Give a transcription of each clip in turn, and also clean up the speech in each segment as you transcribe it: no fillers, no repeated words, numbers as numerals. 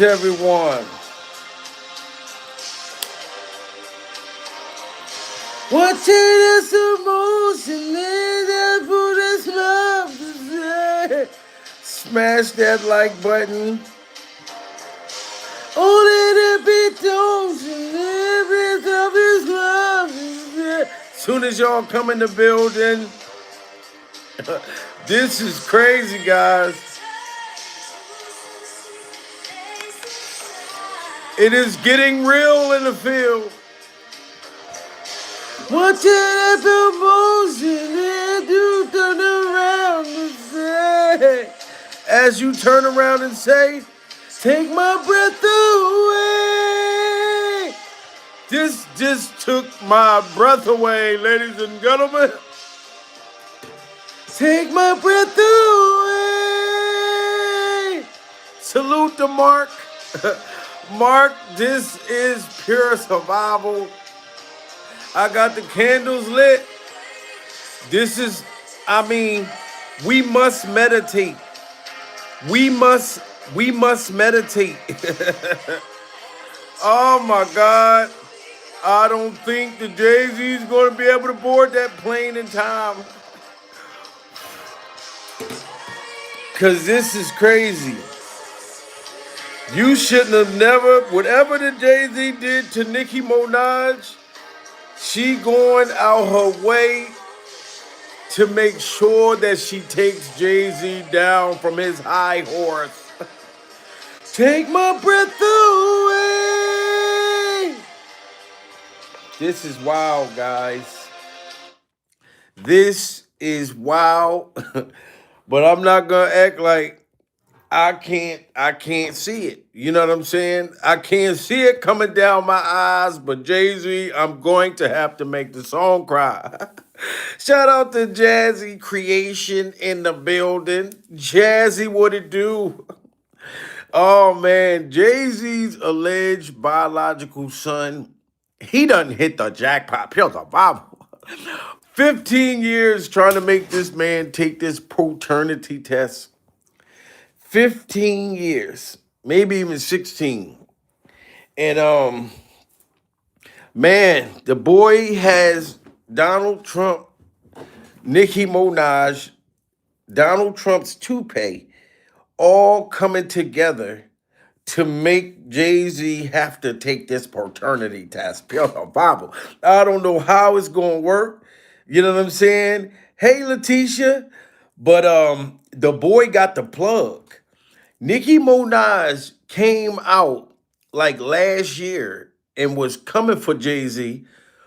Greetings, everyone. What's in this emotion? That put this love to say. Smash that like button. Only the beat don't every of his love is there. Soon as y'all come in the building, this is crazy, guys. It is getting real in the field. What's in the motion? And you turn around and say, as you turn around and say, take my breath away. This just took my breath away, ladies and gentlemen. Take my breath away. Salute to Mark. Mark, this is pure survival. I got the candles lit. This is, we must meditate. We must meditate. Oh my God. I don't think the Jay-Z is going to be able to board that plane in time. Because this is crazy. You shouldn't have never, whatever the Jay-Z did to Nicki Minaj, she going out her way to make sure that she takes Jay-Z down from his high horse. Take my breath away. This is wild, guys. This is wild. But I'm not gonna act like I can't see it. You know what I'm saying? I can't see it coming down my eyes, but Jay-Z, I'm going to have to make the song cry. Shout out to Jazzy Creation in the building. Jazzy, what it do? Oh man, Jay-Z's alleged biological son, he done hit the jackpot. Pure survival. 15 years trying to make this man take this paternity test. 15 years, maybe even 16. And man, the boy has Donald Trump, Nicki Minaj, Donald Trump's toupee, all coming together to make Jay-Z have to take this paternity test. Pure Bible. I don't know how it's gonna work. You know what I'm saying? Hey, Letitia. But the boy got the plug. Nicki Minaj came out like last year and was coming for Jay-Z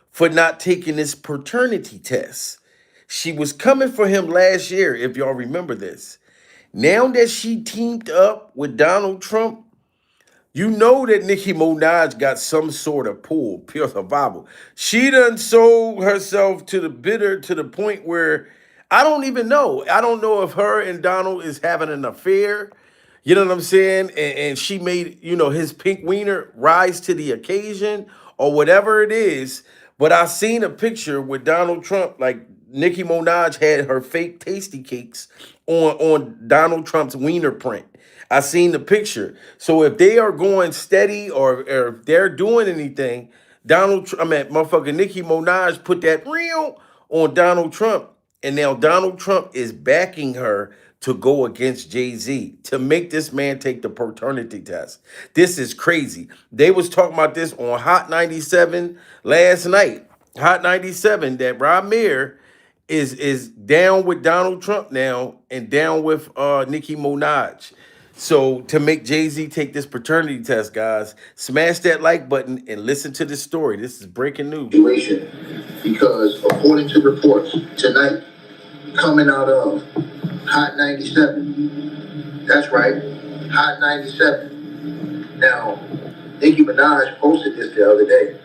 for not taking this paternity test. She was coming for him last year, if y'all remember this. Now that she teamed up with Donald Trump, you know that Nicki Minaj got some sort of pull, pure survival. She done sold herself to the bidder to the point where I don't even know. I don't know if her and Donald is having an affair. You know what I'm saying? And she made, his pink wiener rise to the occasion or whatever it is. But I seen a picture with Donald Trump, like Nicki Minaj had her fake tasty cakes on Donald Trump's wiener print. I seen the picture. So if they are going steady or if they're doing anything, motherfucking Nicki Minaj put that real on Donald Trump. And now Donald Trump is backing her to go against Jay-Z to make this man take the paternity test. This is crazy. They was talking about this on Hot 97 last night. Hot 97, that Ramir is down with Donald Trump now and down with Nicki Minaj. So to make Jay-Z take this paternity test, guys, smash that like button and listen to this story. This is breaking news. Because according to reports tonight, coming out of Hot 97, that's right, Hot 97. Now, Nicki Minaj posted this the other day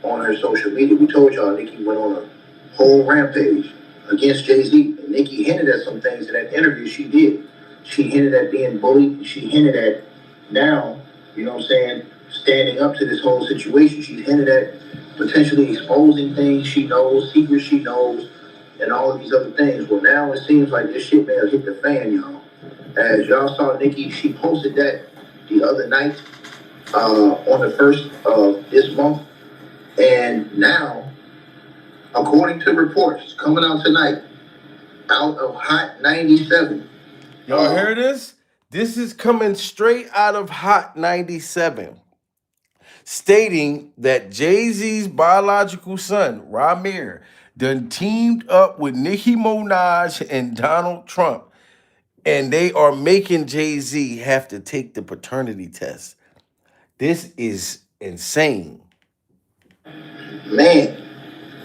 on her social media. We told y'all Nicki went on a whole rampage against Jay-Z. And Nicki hinted at some things in that interview she did. She hinted at being bullied. She hinted at now, standing up to this whole situation. She hinted at potentially exposing things she knows, secrets she knows, and all of these other things. Well, now it seems like this shit may have hit the fan, y'all. As y'all saw Nicki, she posted that the other night, on the first of this month. And now, according to reports coming out tonight, out of Hot 97. Y'all hear this? This is coming straight out of Hot 97, stating that Jay-Z's biological son, Ramir, done teamed up with Nicki Minaj and Donald Trump, and they are making Jay-Z have to take the paternity test. This is insane. Man,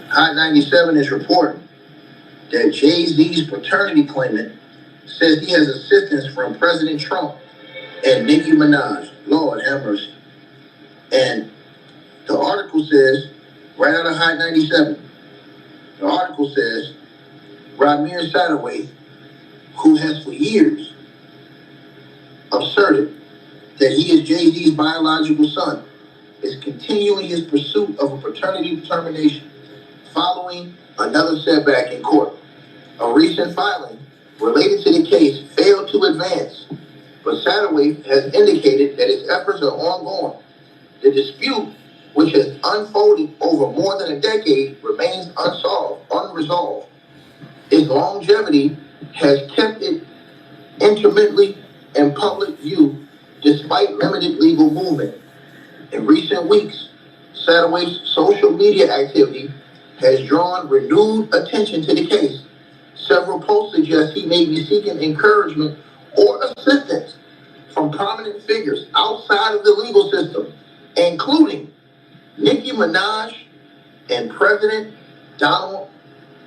Hot 97 is reporting that Jay-Z's paternity claimant says he has assistance from President Trump and Nicki Minaj. Lord have mercy. And the article says, right out of Hot 97, the article says, Ramir Sadaway, who has for years asserted that he is Jay-Z's biological son, is continuing his pursuit of a paternity determination following another setback in court. A recent filing related to the case failed to advance, but Sadaway has indicated that his efforts are ongoing. The dispute, which has unfolded over more than a decade, remains unresolved. Its longevity has kept it intermittently in public view despite limited legal movement. In recent weeks, Sadaway's social media activity has drawn renewed attention to the case. Several posts suggest he may be seeking encouragement or assistance from prominent figures outside of the legal system, including Nicki Minaj and President Donald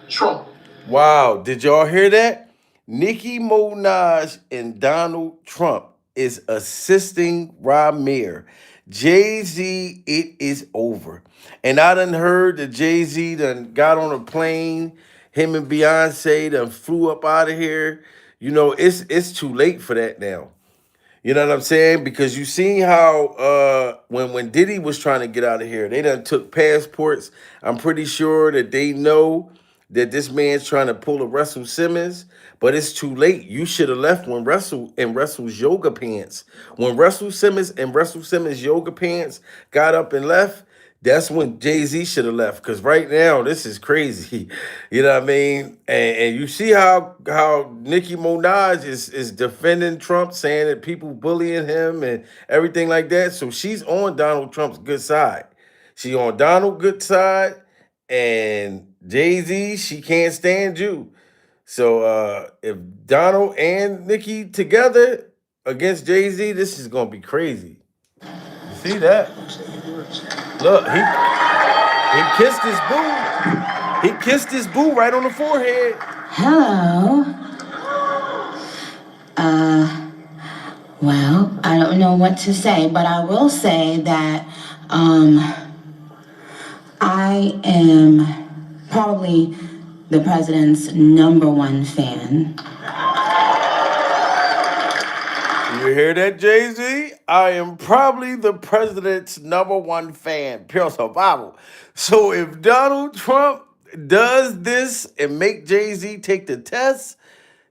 Trump. Wow, did y'all hear that? Nicki Minaj and Donald Trump is assisting Ramir. Jay-Z, it is over. And I done heard that Jay-Z done got on a plane. Him and Beyonce done flew up out of here. You know, it's too late for that now. You know what I'm saying? Because you seen how when Diddy was trying to get out of here, they done took passports. I'm pretty sure that they know that this man's trying to pull a Russell Simmons, but it's too late. You should have left when Russell and Russell's yoga pants. When Russell Simmons and Russell Simmons yoga pants got up and left, that's when Jay-Z should have left. Cause right now, this is crazy. You know what I mean? And you see how Nicki Minaj is defending Trump, saying that people bullying him and everything like that. So she's on Donald Trump's good side. She on Donald's good side, and Jay-Z, she can't stand you. So if Donald and Nicki together against Jay-Z, this is gonna be crazy. You see that? Look, he kissed his boo. He kissed his boo right on the forehead. Hello. Well, I don't know what to say, but I will say that I am probably the president's #1 fan. You hear that, Jay-Z? I am probably the president's #1 fan. Pure survival. So if Donald Trump does this and make Jay-Z take the test,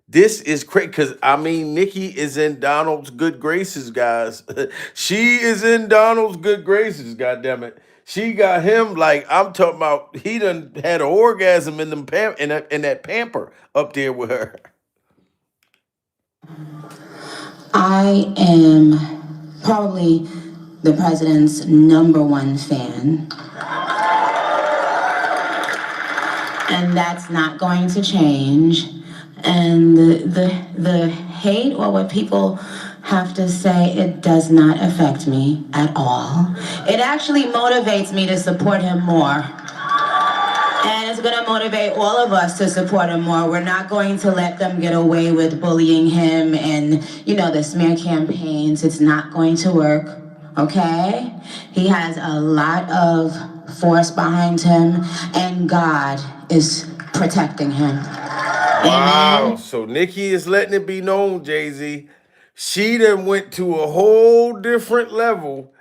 this is crazy. Because, I mean, Nicki is in Donald's good graces, guys. She is in Donald's good graces, goddammit. She got him like, I'm talking about, he done had an orgasm in them in that pamper up there with her. I am probably the president's #1 fan. And that's not going to change. And the hate or what people have to say, it does not affect me at all. It actually motivates me to support him more. And it's gonna motivate all of us to support him more. We're not going to let them get away with bullying him and, the smear campaigns. It's not going to work, okay? He has a lot of force behind him, and God is protecting him. Wow. Amen. So Nicki is letting it be known, Jay-Z. She done went to a whole different level.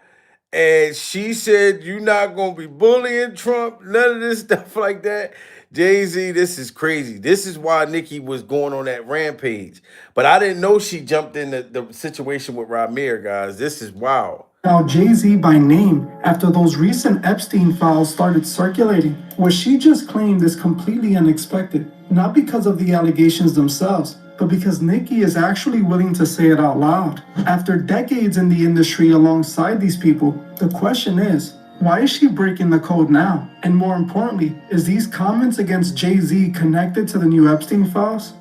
And she said, you're not going to be bullying Trump, none of this stuff like that. Jay-Z, this is crazy. This is why Nicki was going on that rampage. But I didn't know she jumped in the situation with Ramir, guys. This is wild. Now Jay-Z by name after those recent Epstein files started circulating. What she just claimed is completely unexpected, not because of the allegations themselves, but because Nicki is actually willing to say it out loud. After decades in the industry alongside these people, the question is, why is she breaking the code now? And more importantly, is these comments against Jay-Z connected to the new Epstein files?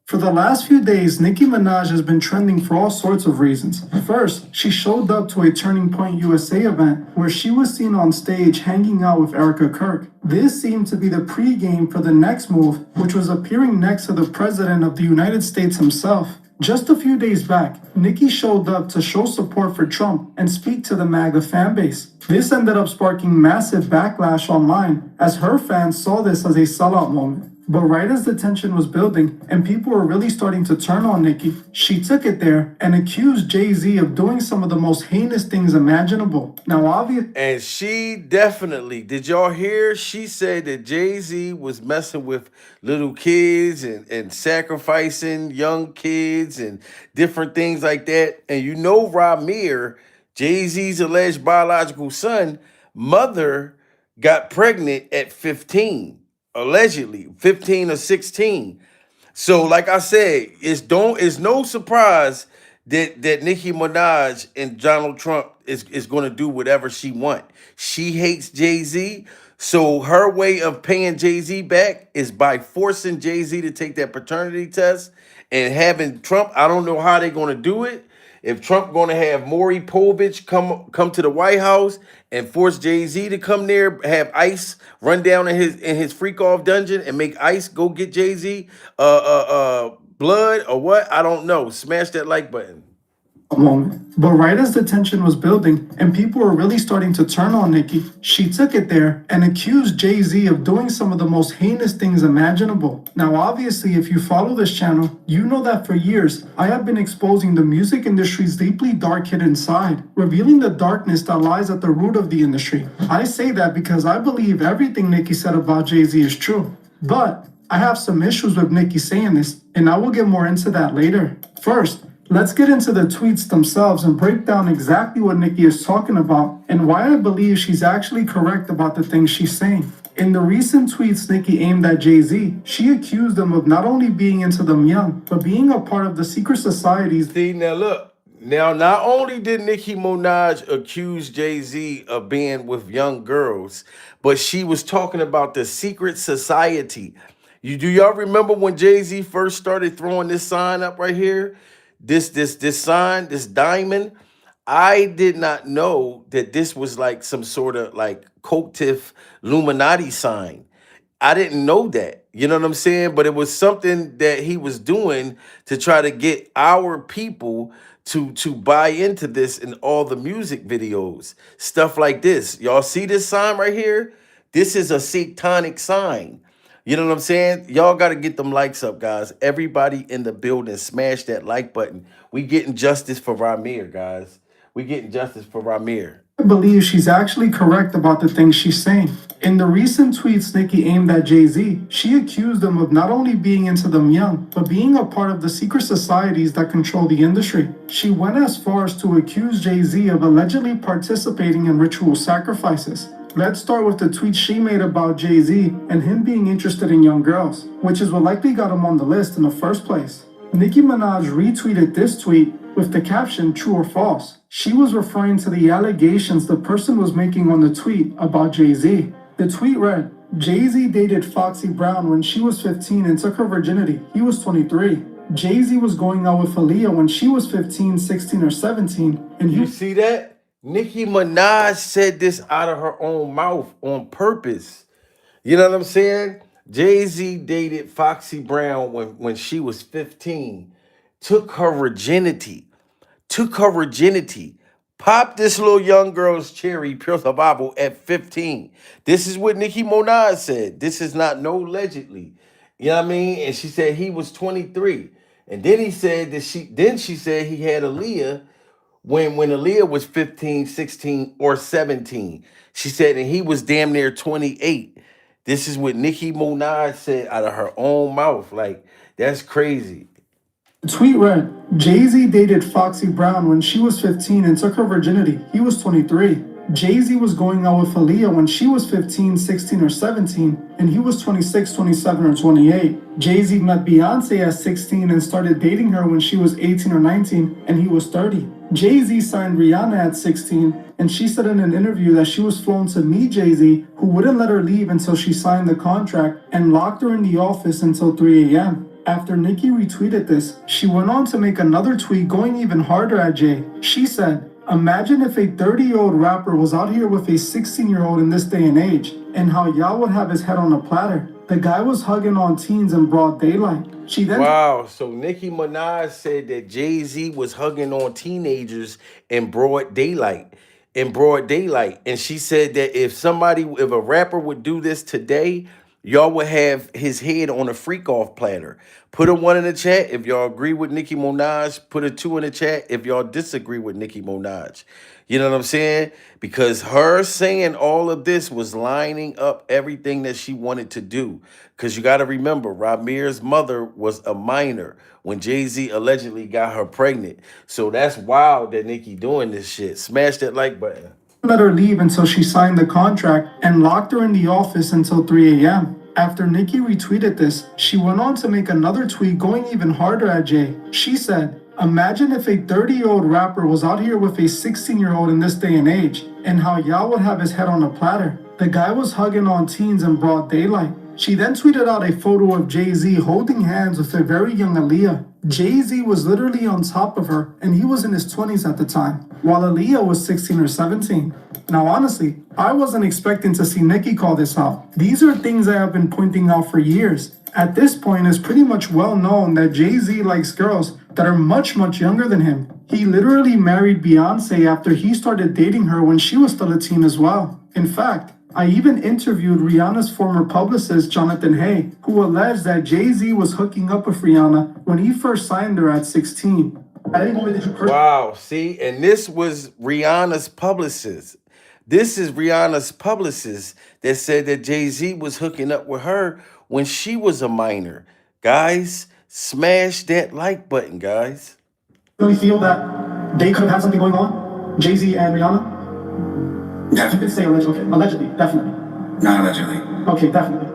For the last few days, Nicki Minaj has been trending for all sorts of reasons. First, she showed up to a Turning Point USA event where she was seen on stage hanging out with Erica Kirk. This seemed to be the pregame for the next move, which was appearing next to the President of the United States himself. Just a few days back, Nicki showed up to show support for Trump and speak to the MAGA fanbase. This ended up sparking massive backlash online as her fans saw this as a sellout moment. But right as the tension was building and people were really starting to turn on Nicki, she took it there and accused Jay-Z of doing some of the most heinous things imaginable. Now, obviously, And she definitely, did y'all hear? She said that Jay-Z was messing with little kids and sacrificing young kids and different things like that. And you know, Ramir, Jay-Z's alleged biological son, mother got pregnant at 15, allegedly 15 or 16. So, like I said, it's no surprise that Nicki Minaj and Donald Trump is going to do whatever she want. She hates Jay-Z, so her way of paying Jay-Z back is by forcing Jay-Z to take that paternity test and having Trump. I don't know how they're going to do it. If Trump going to have Maury Povich come to the White House and force Jay-Z to come there, have ICE run down in his freak off dungeon and make ICE go get Jay-Z blood or what? I don't know. Smash that like button. moment. But right as the tension was building and people were really starting to turn on Nicki, she took it there and accused Jay-Z of doing some of the most heinous things imaginable. Now, obviously, if you follow this channel, you know that for years, I have been exposing the music industry's deeply dark hidden side, revealing the darkness that lies at the root of the industry. I say that because I believe everything Nicki said about Jay-Z is true. But I have some issues with Nicki saying this, and I will get more into that later. First, let's get into the tweets themselves and break down exactly what Nicki is talking about and why I believe she's actually correct about the things she's saying. In the recent tweets Nicki aimed at Jay-Z, she accused him of not only being into them young, but being a part of the secret societies. See, now look. Now, not only did Nicki Minaj accuse Jay-Z of being with young girls, but she was talking about the secret society. Do y'all remember when Jay-Z first started throwing this sign up right here? This sign, this diamond. I did not know that this was like some sort of like Cotif Illuminati sign. I didn't know that. You know what I'm saying? But it was something that he was doing to try to get our people to buy into this in all the music videos. Stuff like this. Y'all see this sign right here? This is a satanic sign. You know what I'm saying? Y'all got to get them likes up, guys. Everybody in the building, smash that like button. We getting justice for Ramir, guys. We getting justice for Ramir. I believe she's actually correct about the things she's saying. In the recent tweets Nicki aimed at Jay-Z, she accused him of not only being into them young, but being a part of the secret societies that control the industry. She went as far as to accuse Jay-Z of allegedly participating in ritual sacrifices. Let's start with the tweet she made about Jay-Z and him being interested in young girls, which is what likely got him on the list in the first place. Nicki Minaj retweeted this tweet with the caption true or false. She was referring to the allegations the person was making on the tweet about Jay-Z. The tweet read, Jay-Z dated Foxy Brown when she was 15 and took her virginity. He was 23. Jay-Z was going out with Aaliyah when she was 15, 16, or 17. And you see that? Nicki Minaj said this out of her own mouth on purpose. You know what I'm saying? Jay-Z dated Foxy Brown when she was 15. Took her virginity. Popped this little young girl's cherry, pure survival, at 15. This is what Nicki Minaj said. This is not no allegedly. You know what I mean? And she said he was 23. And then he said that she said he had Aaliyah when Aaliyah was 15, 16, or 17. She said, and he was damn near 28. This is what Nicki Minaj said out of her own mouth. Like, that's crazy. The tweet read, Jay-Z dated Foxy Brown when she was 15 and took her virginity. He was 23. Jay-Z was going out with Aaliyah when she was 15, 16, or 17, and he was 26, 27, or 28. Jay-Z met Beyonce at 16 and started dating her when she was 18 or 19, and he was 30. Jay-Z signed Rihanna at 16, and she said in an interview that she was flown to meet Jay-Z, who wouldn't let her leave until she signed the contract and locked her in the office until 3 a.m. After Nicki retweeted this, she went on to make another tweet going even harder at Jay. She said, imagine if a 30-year-old rapper was out here with a 16-year-old in this day and age, and how y'all would have his head on a platter. The guy was hugging on teens in broad daylight. She then Wow. So Nicki Minaj said that Jay-Z was hugging on teenagers in broad daylight. In broad daylight. And she said that if a rapper would do this today, y'all would have his head on a freak off platter. Put a 1 in the chat if y'all agree with Nicki Minaj. Put a 2 in the chat if y'all disagree with Nicki Minaj. You know what I'm saying? Because her saying all of this was lining up everything that she wanted to do. Because you got to remember, Ramir's mother was a minor when Jay-Z allegedly got her pregnant. So that's wild that Nicki doing this shit. Smash that like button. let her leave until she signed the contract and locked her in the office until 3 a.m. After Nicki retweeted this, she went on to make another tweet going even harder at Jay. She said, imagine if a 30-year-old rapper was out here with a 16-year-old in this day and age, and how y'all would have his head on a platter. The guy was hugging on teens in broad daylight. She then tweeted out a photo of Jay-Z holding hands with a very young Aaliyah. Jay-Z was literally on top of her, and he was in his 20s at the time, while Aaliyah was 16 or 17. Now, honestly, I wasn't expecting to see Nicki call this out. These are things I have been pointing out for years. At this point, it's pretty much well known that Jay-Z likes girls that are much, much younger than him. He literally married Beyonce after he started dating her when she was still a teen as well. In fact, I even interviewed Rihanna's former publicist, Jonathan Hay, who alleged that Jay-Z was hooking up with Rihanna when he first signed her at 16. Wow, see, and this was Rihanna's publicist. This is Rihanna's publicist that said that Jay-Z was hooking up with her when she was a minor. Guys, smash that like button, guys. Really feel that they could have had something going on, Jay-Z and Rihanna? Definitely. You could say allegedly, okay. Allegedly, definitely. Not allegedly. Okay, definitely.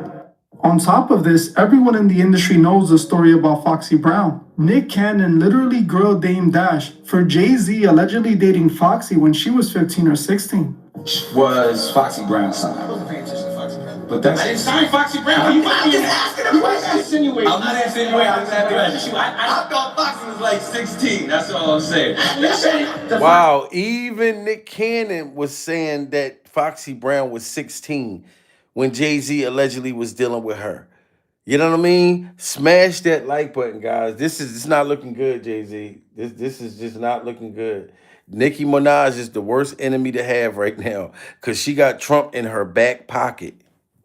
On top of this, everyone in the industry knows the story about Foxy Brown. Nick Cannon literally grilled Dame Dash for Jay-Z allegedly dating Foxy when she was 15 or 16. Was Foxy Brown's son. I wasn't paying attention to Foxy Brown. But that's. I didn't sign Foxy Brown. I'm just asking a question. Insinuating. I'm not insinuating. I'm just asking. I thought Foxy was like 16. That's all I'm saying. Wow, even Nick Cannon was saying that Foxy Brown was 16 when Jay-Z allegedly was dealing with her. You know what I mean? Smash that like button, guys. It's not looking good, Jay-Z. This is just not looking good. Nicki Minaj is the worst enemy to have right now because she got Trump in her back pocket.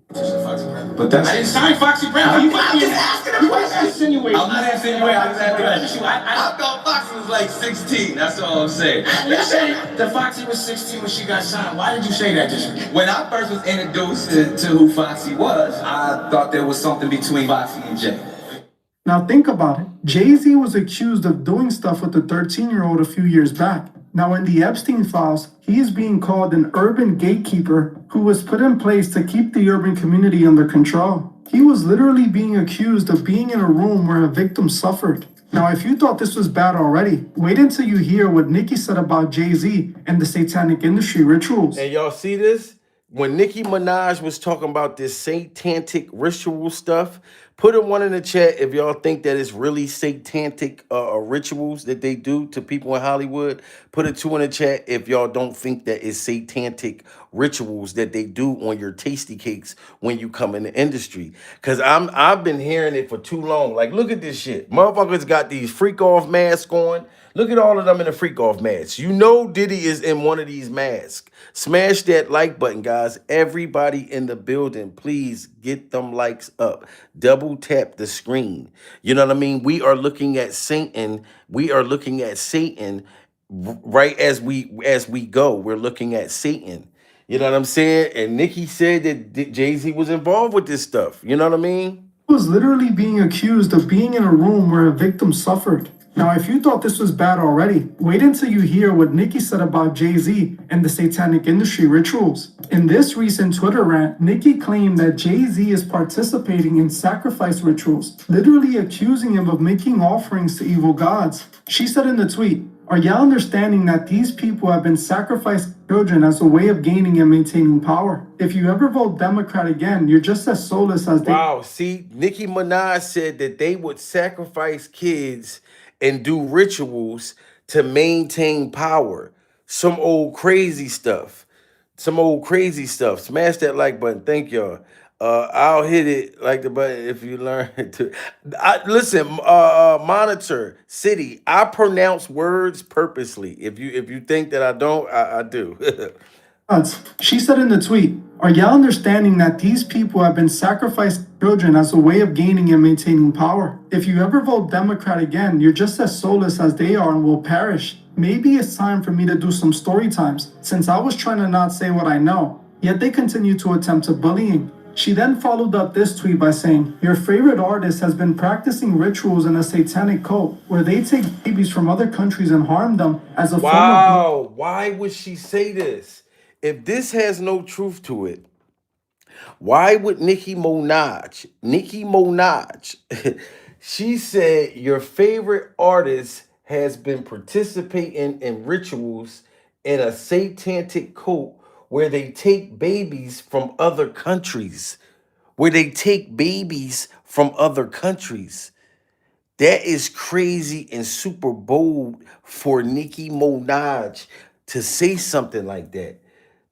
But that's. I didn't sign Foxy Brown. I'm just asking a question. Insinuating. I'm not insinuating. I'm just asking a question. I thought Foxy was like 16. That's all I'm saying. You said that Foxy was 16 when she got signed. Why did you say that just? When I first was introduced to who Foxy was, I thought there was something between Foxy and Jay. Now think about it. Jay-Z was accused of doing stuff with a 13-year-old a few years back. Now in the Epstein files, he is being called an urban gatekeeper who was put in place to keep the urban community under control. He was literally being accused of being in a room where a victim suffered. Now if you thought this was bad already, wait until you hear what Nicki said about Jay-Z and the satanic industry rituals. And y'all see this? When Nicki Minaj was talking about this satanic ritual stuff, put a 1 in the chat if y'all think that it's really satanic rituals that they do to people in Hollywood. Put a 2 in the chat if y'all don't think that it's satanic rituals that they do on your tasty cakes when you come in the industry. Cause I've been hearing it for too long. Like, look at this shit. Motherfuckers got these freak off masks on. Look at all of them in the freak off masks. You know Diddy is in one of these masks. Smash that like button, guys. Everybody in the building, please get them likes up. Double tap the screen. You know what I mean? We are looking at Satan. We are looking at Satan right as we go. We're looking at Satan. You know what I'm saying? And Nicki said that Jay-Z was involved with this stuff. You know what I mean? Was literally being accused of being in a room where a victim suffered. Now, if you thought this was bad already, wait until you hear what Nicki said about Jay-Z and the satanic industry rituals. In this recent Twitter rant, Nicki claimed that Jay-Z is participating in sacrifice rituals, literally accusing him of making offerings to evil gods. She said in the tweet, "Are y'all understanding that these people have been sacrificing children as a way of gaining and maintaining power? If you ever vote Democrat again, you're just as soulless as they." Wow, see, Nicki Minaj said that they would sacrifice kids and do rituals to maintain power. Some old crazy stuff. Some old crazy stuff. Smash that like button. Thank y'all. I'll hit it like the button if you learn to. Listen, monitor city. I pronounce words purposely. If you think that I don't, I do. She said in the tweet, "Are y'all understanding that these people have been sacrificing children as a way of gaining and maintaining power? If you ever vote Democrat again, you're just as soulless as they are and will perish. Maybe it's time for me to do some story times, since I was trying to not say what I know, yet they continue to attempt to bullying." She then followed up this tweet by saying, "Your favorite artist has been practicing rituals in a satanic cult where they take babies from other countries and harm them as a form of..." Wow, why would she say this? If this has no truth to it, why would Nicki Minaj, she said your favorite artist has been participating in rituals in a satanic cult where they take babies from other countries. That is crazy and super bold for Nicki Minaj to say something like that.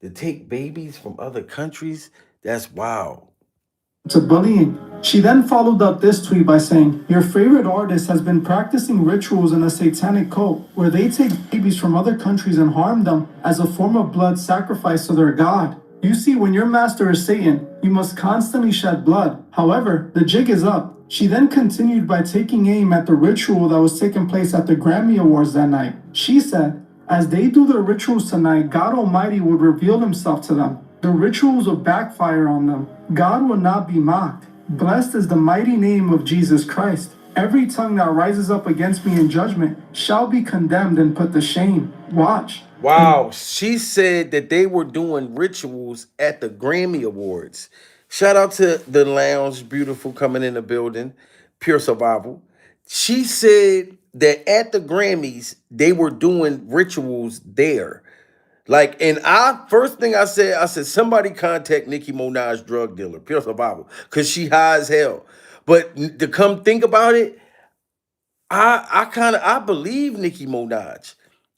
To take babies from other countries, that's wild. To bullying. She then followed up this tweet by saying, "Your favorite artist has been practicing rituals in a satanic cult where they take babies from other countries and harm them as a form of blood sacrifice to their god. You see, when your master is Satan, you must constantly shed blood. However, the jig is up." She then continued by taking aim at the ritual that was taking place at the Grammy Awards that night. She said, "As they do their rituals tonight, God Almighty would reveal himself to them. The rituals will backfire on them. God will not be mocked. Blessed is the mighty name of Jesus Christ. Every tongue that rises up against me in judgment shall be condemned and put to shame. Watch." Wow, she said that they were doing rituals at the Grammy Awards. Shout out to the lounge, beautiful coming in the building, pure survival. She said that at the Grammys, they were doing rituals there. Like, and first thing I said, somebody contact Nicki Minaj, drug dealer, pure survival, because she high as hell. But to come think about it, I believe Nicki Minaj.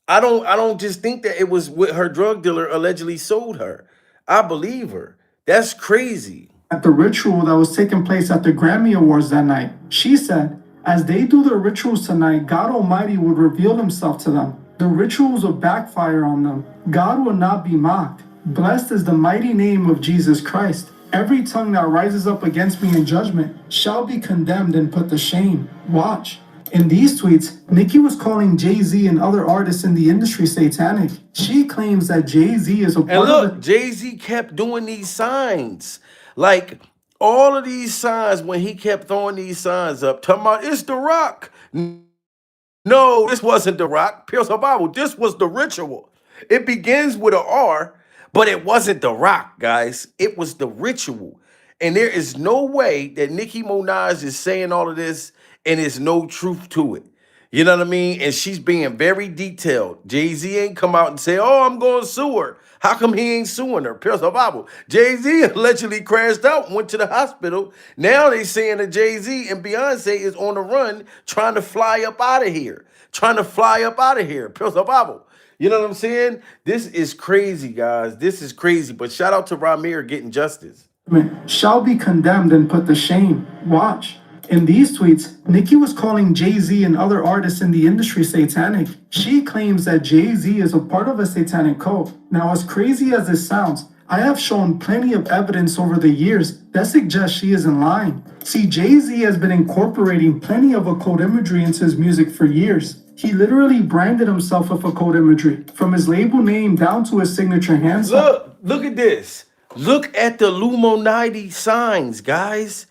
I don't just think that it was what her drug dealer allegedly sold her. I believe her. That's crazy. At the ritual that was taking place at the Grammy Awards that night. She said, "As they do their rituals tonight, God Almighty would reveal himself to them. The rituals will backfire on them. God will not be mocked. Blessed is the mighty name of Jesus Christ. Every tongue that rises up against me in judgment shall be condemned and put to shame. Watch." In these tweets, Nicki was calling Jay-Z and other artists in the industry satanic. She claims that Jay-Z is a part And look, of Jay-Z kept doing these signs. Like, all of these signs, when he kept throwing these signs up, talking about, it's The Rock. No, this wasn't The Rock. Pure survival. This was the ritual. It begins with an R, but it wasn't The Rock, guys. It was the ritual. And there is no way that Nicki Minaj is saying all of this and there's no truth to it. You know what I mean? And she's being very detailed. Jay-Z ain't come out and say, "Oh, I'm going to sue her." How come he ain't suing her? Pure survival. Jay-Z allegedly crashed out and went to the hospital. Now they saying that Jay-Z and Beyonce is on the run trying to fly up out of here. Pure survival. You know what I'm saying? This is crazy, guys. This is crazy. But shout out to Ramir getting justice. Shall be condemned and put to shame. Watch. In these tweets, Nicki was calling Jay-Z and other artists in the industry satanic. She claims that Jay-Z is a part of a satanic cult. Now, as crazy as this sounds, I have shown plenty of evidence over the years that suggests she isn't lying. See, Jay-Z has been incorporating plenty of occult imagery into his music for years. He literally branded himself with occult imagery, from his label name down to his signature hand sign. Look, look at this. Look at the Illuminati signs, guys.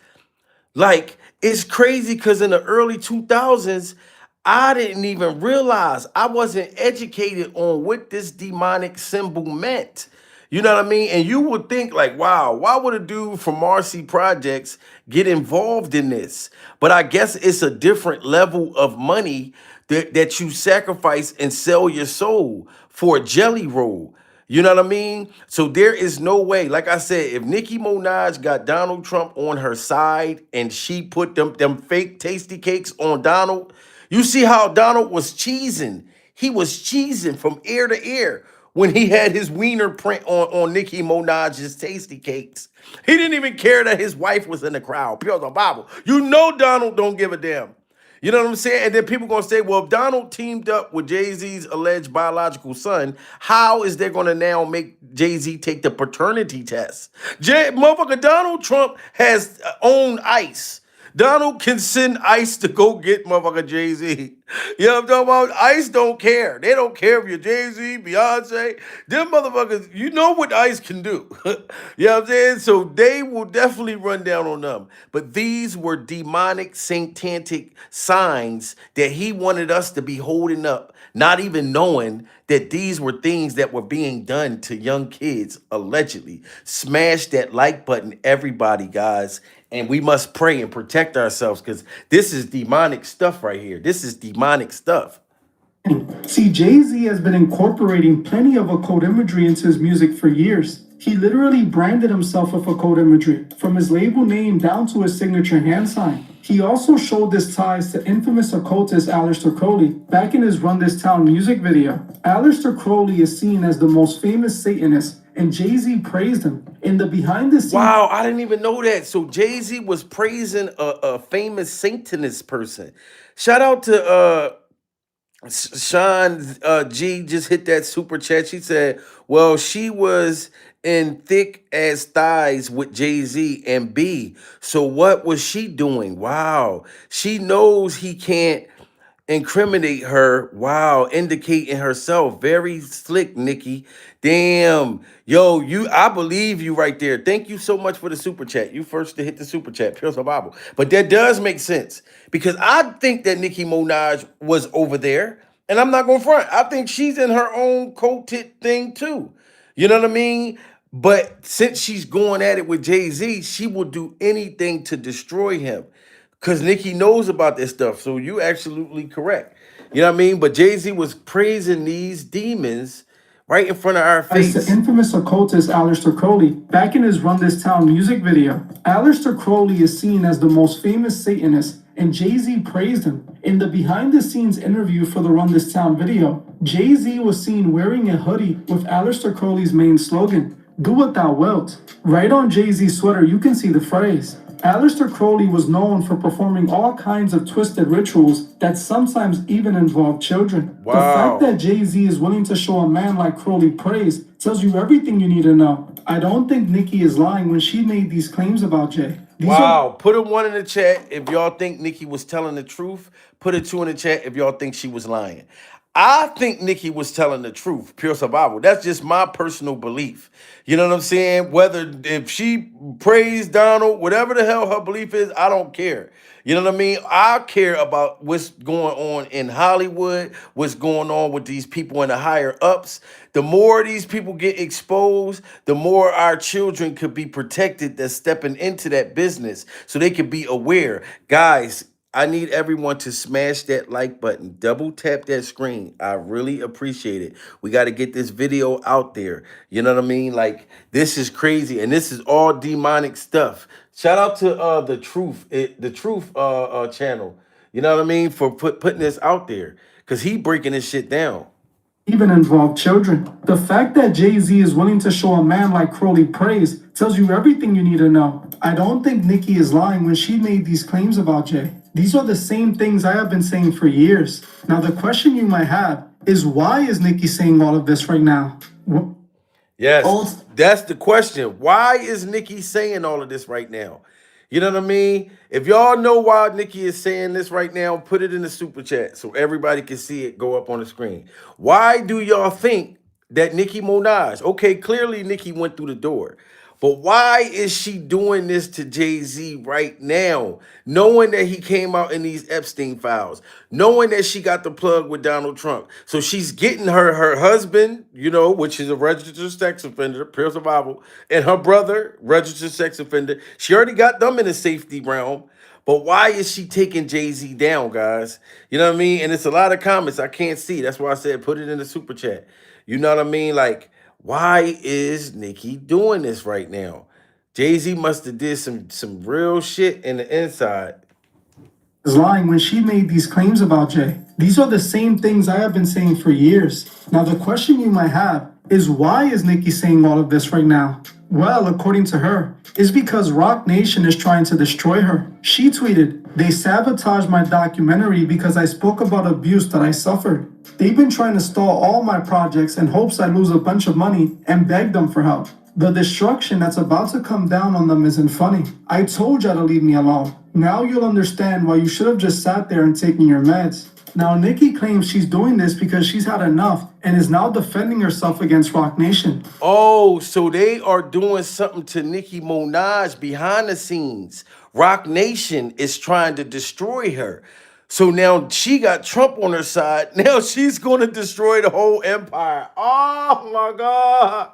Like, it's crazy because in the early 2000s, I didn't even realize, I wasn't educated on what this demonic symbol meant. You know what I mean? And you would think like, wow, why would a dude from Marcy Projects get involved in this? But I guess it's a different level of money that you sacrifice and sell your soul for a jelly roll. You know what I mean? So there is no way. Like I said, if Nicki Minaj got Donald Trump on her side and she put them fake tasty cakes on Donald, you see how Donald was cheesing. He was cheesing from ear to ear when he had his wiener print on Nicki Minaj's tasty cakes. He didn't even care that his wife was in the crowd. Pure the Bible. You know Donald don't give a damn. You know what I'm saying? And then people gonna say, well, if Donald teamed up with Jay-Z's alleged biological son, how is they gonna now make Jay-Z take the paternity test? Motherfucker, Donald Trump has owned ICE. Donald can send ICE to go get motherfucker Jay-Z. You know what I'm talking about? ICE don't care. They don't care if you're Jay-Z, Beyonce. Them motherfuckers, you know what ICE can do. You know what I'm saying? So they will definitely run down on them. But these were demonic, satanic signs that he wanted us to be holding up, not even knowing that these were things that were being done to young kids, allegedly. Smash that like button, everybody, guys. And we must pray and protect ourselves because this is demonic stuff right here. This is demonic stuff. See, Jay-Z has been incorporating plenty of occult imagery into his music for years. He literally branded himself with occult imagery, from his label name down to his signature hand sign. He also showed his ties to infamous occultist Aleister Crowley back in his Run This Town music video. Aleister Crowley is seen as the most famous Satanist, and Jay-Z praised him. In the behind the scenes... Wow, I didn't even know that. So Jay-Z was praising a famous Satanist person. Shout out to Sean G just hit that super chat. She said, well, she was in thick as thighs with Jay-Z and B. So what was she doing? Wow. She knows he can't incriminate her. Wow, indicating herself. Very slick, Nikki. Damn. Yo, I believe you right there. Thank you so much for the super chat. You first to hit the super chat. Pure Bible. But that does make sense because I think that Nicki Minaj was over there. And I'm not going to front. I think she's in her own coated thing too. You know what I mean? But since she's going at it with Jay-Z, she will do anything to destroy him. Because Nicki knows about this stuff. So you absolutely correct. You know what I mean? But Jay-Z was praising these demons right in front of our face. The infamous occultist Aleister Crowley back in his Run This Town music video. Aleister Crowley is seen as the most famous Satanist, and Jay-Z praised him. In the behind-the-scenes interview for the Run This Town video, Jay-Z was seen wearing a hoodie with Aleister Crowley's main slogan, "Do what thou wilt." Right on Jay-Z's sweater, you can see the phrase. Aleister Crowley was known for performing all kinds of twisted rituals that sometimes even involved children. Wow. The fact that Jay-Z is willing to show a man like Crowley praise tells you everything you need to know. I don't think Nicki is lying when she made these claims about Jay. Wow. Put a 1 in the chat if y'all think Nicki was telling the truth. Put a 2 in the chat if y'all think she was lying. I think Nicki was telling the truth, pure survival. That's just my personal belief. You know what I'm saying? Whether if she praised Donald, whatever the hell her belief is, I don't care. You know what I mean? I care about what's going on in Hollywood, what's going on with these people in the higher ups. The more these people get exposed, the more our children could be protected that's stepping into that business so they could be aware. Guys, I need everyone to smash that like button. Double tap that screen. I really appreciate it. We got to get this video out there. You know what I mean? Like, this is crazy. And this is all demonic stuff. Shout out to the Truth channel. You know what I mean? For putting this out there. Because he breaking this shit down. Even involve children. The fact that Jay-Z is willing to show a man like Crowley praise tells you everything you need to know. I don't think Nicki is lying when she made these claims about Jay. These are the same things I have been saying for years. Now, the question you might have is, why is Nicki saying all of this right now? Yes, that's the question. Why is Nicki saying all of this right now? You know what I mean? If y'all know why Nicki is saying this right now, put it in the super chat so everybody can see it go up on the screen. Why do y'all think that Nicki Minaj. Okay, clearly Nicki went through the door. But why is she doing this to Jay-Z right now? Knowing that he came out in these Epstein files, knowing that she got the plug with Donald Trump. So she's getting her husband, which is a registered sex offender, pure survival, and her brother, registered sex offender. She already got them in the safety realm. But why is she taking Jay-Z down, guys? You know what I mean? And it's a lot of comments I can't see. That's why I said put it in the super chat. You know what I mean? Like, why is Nicki doing this right now? Jay-Z must have did some real shit in the inside. Is lying when she made these claims about Jay. These are the same things I have been saying for years. Now the question you might have is why is Nicki saying all of this right now? Well, according to her, it's because Rock Nation is trying to destroy her. She tweeted, "They sabotaged my documentary because I spoke about abuse that I suffered. They've been trying to stall all my projects in hopes I lose a bunch of money and beg them for help. The destruction that's about to come down on them isn't funny. I told you to leave me alone. Now you'll understand why you should have just sat there and taken your meds." Now, Nicki claims she's doing this because she's had enough and is now defending herself against Rock Nation. Oh, so they are doing something to Nicki Minaj behind the scenes. Rock Nation is trying to destroy her. So now she got Trump on her side. Now she's going to destroy the whole empire. Oh, my God.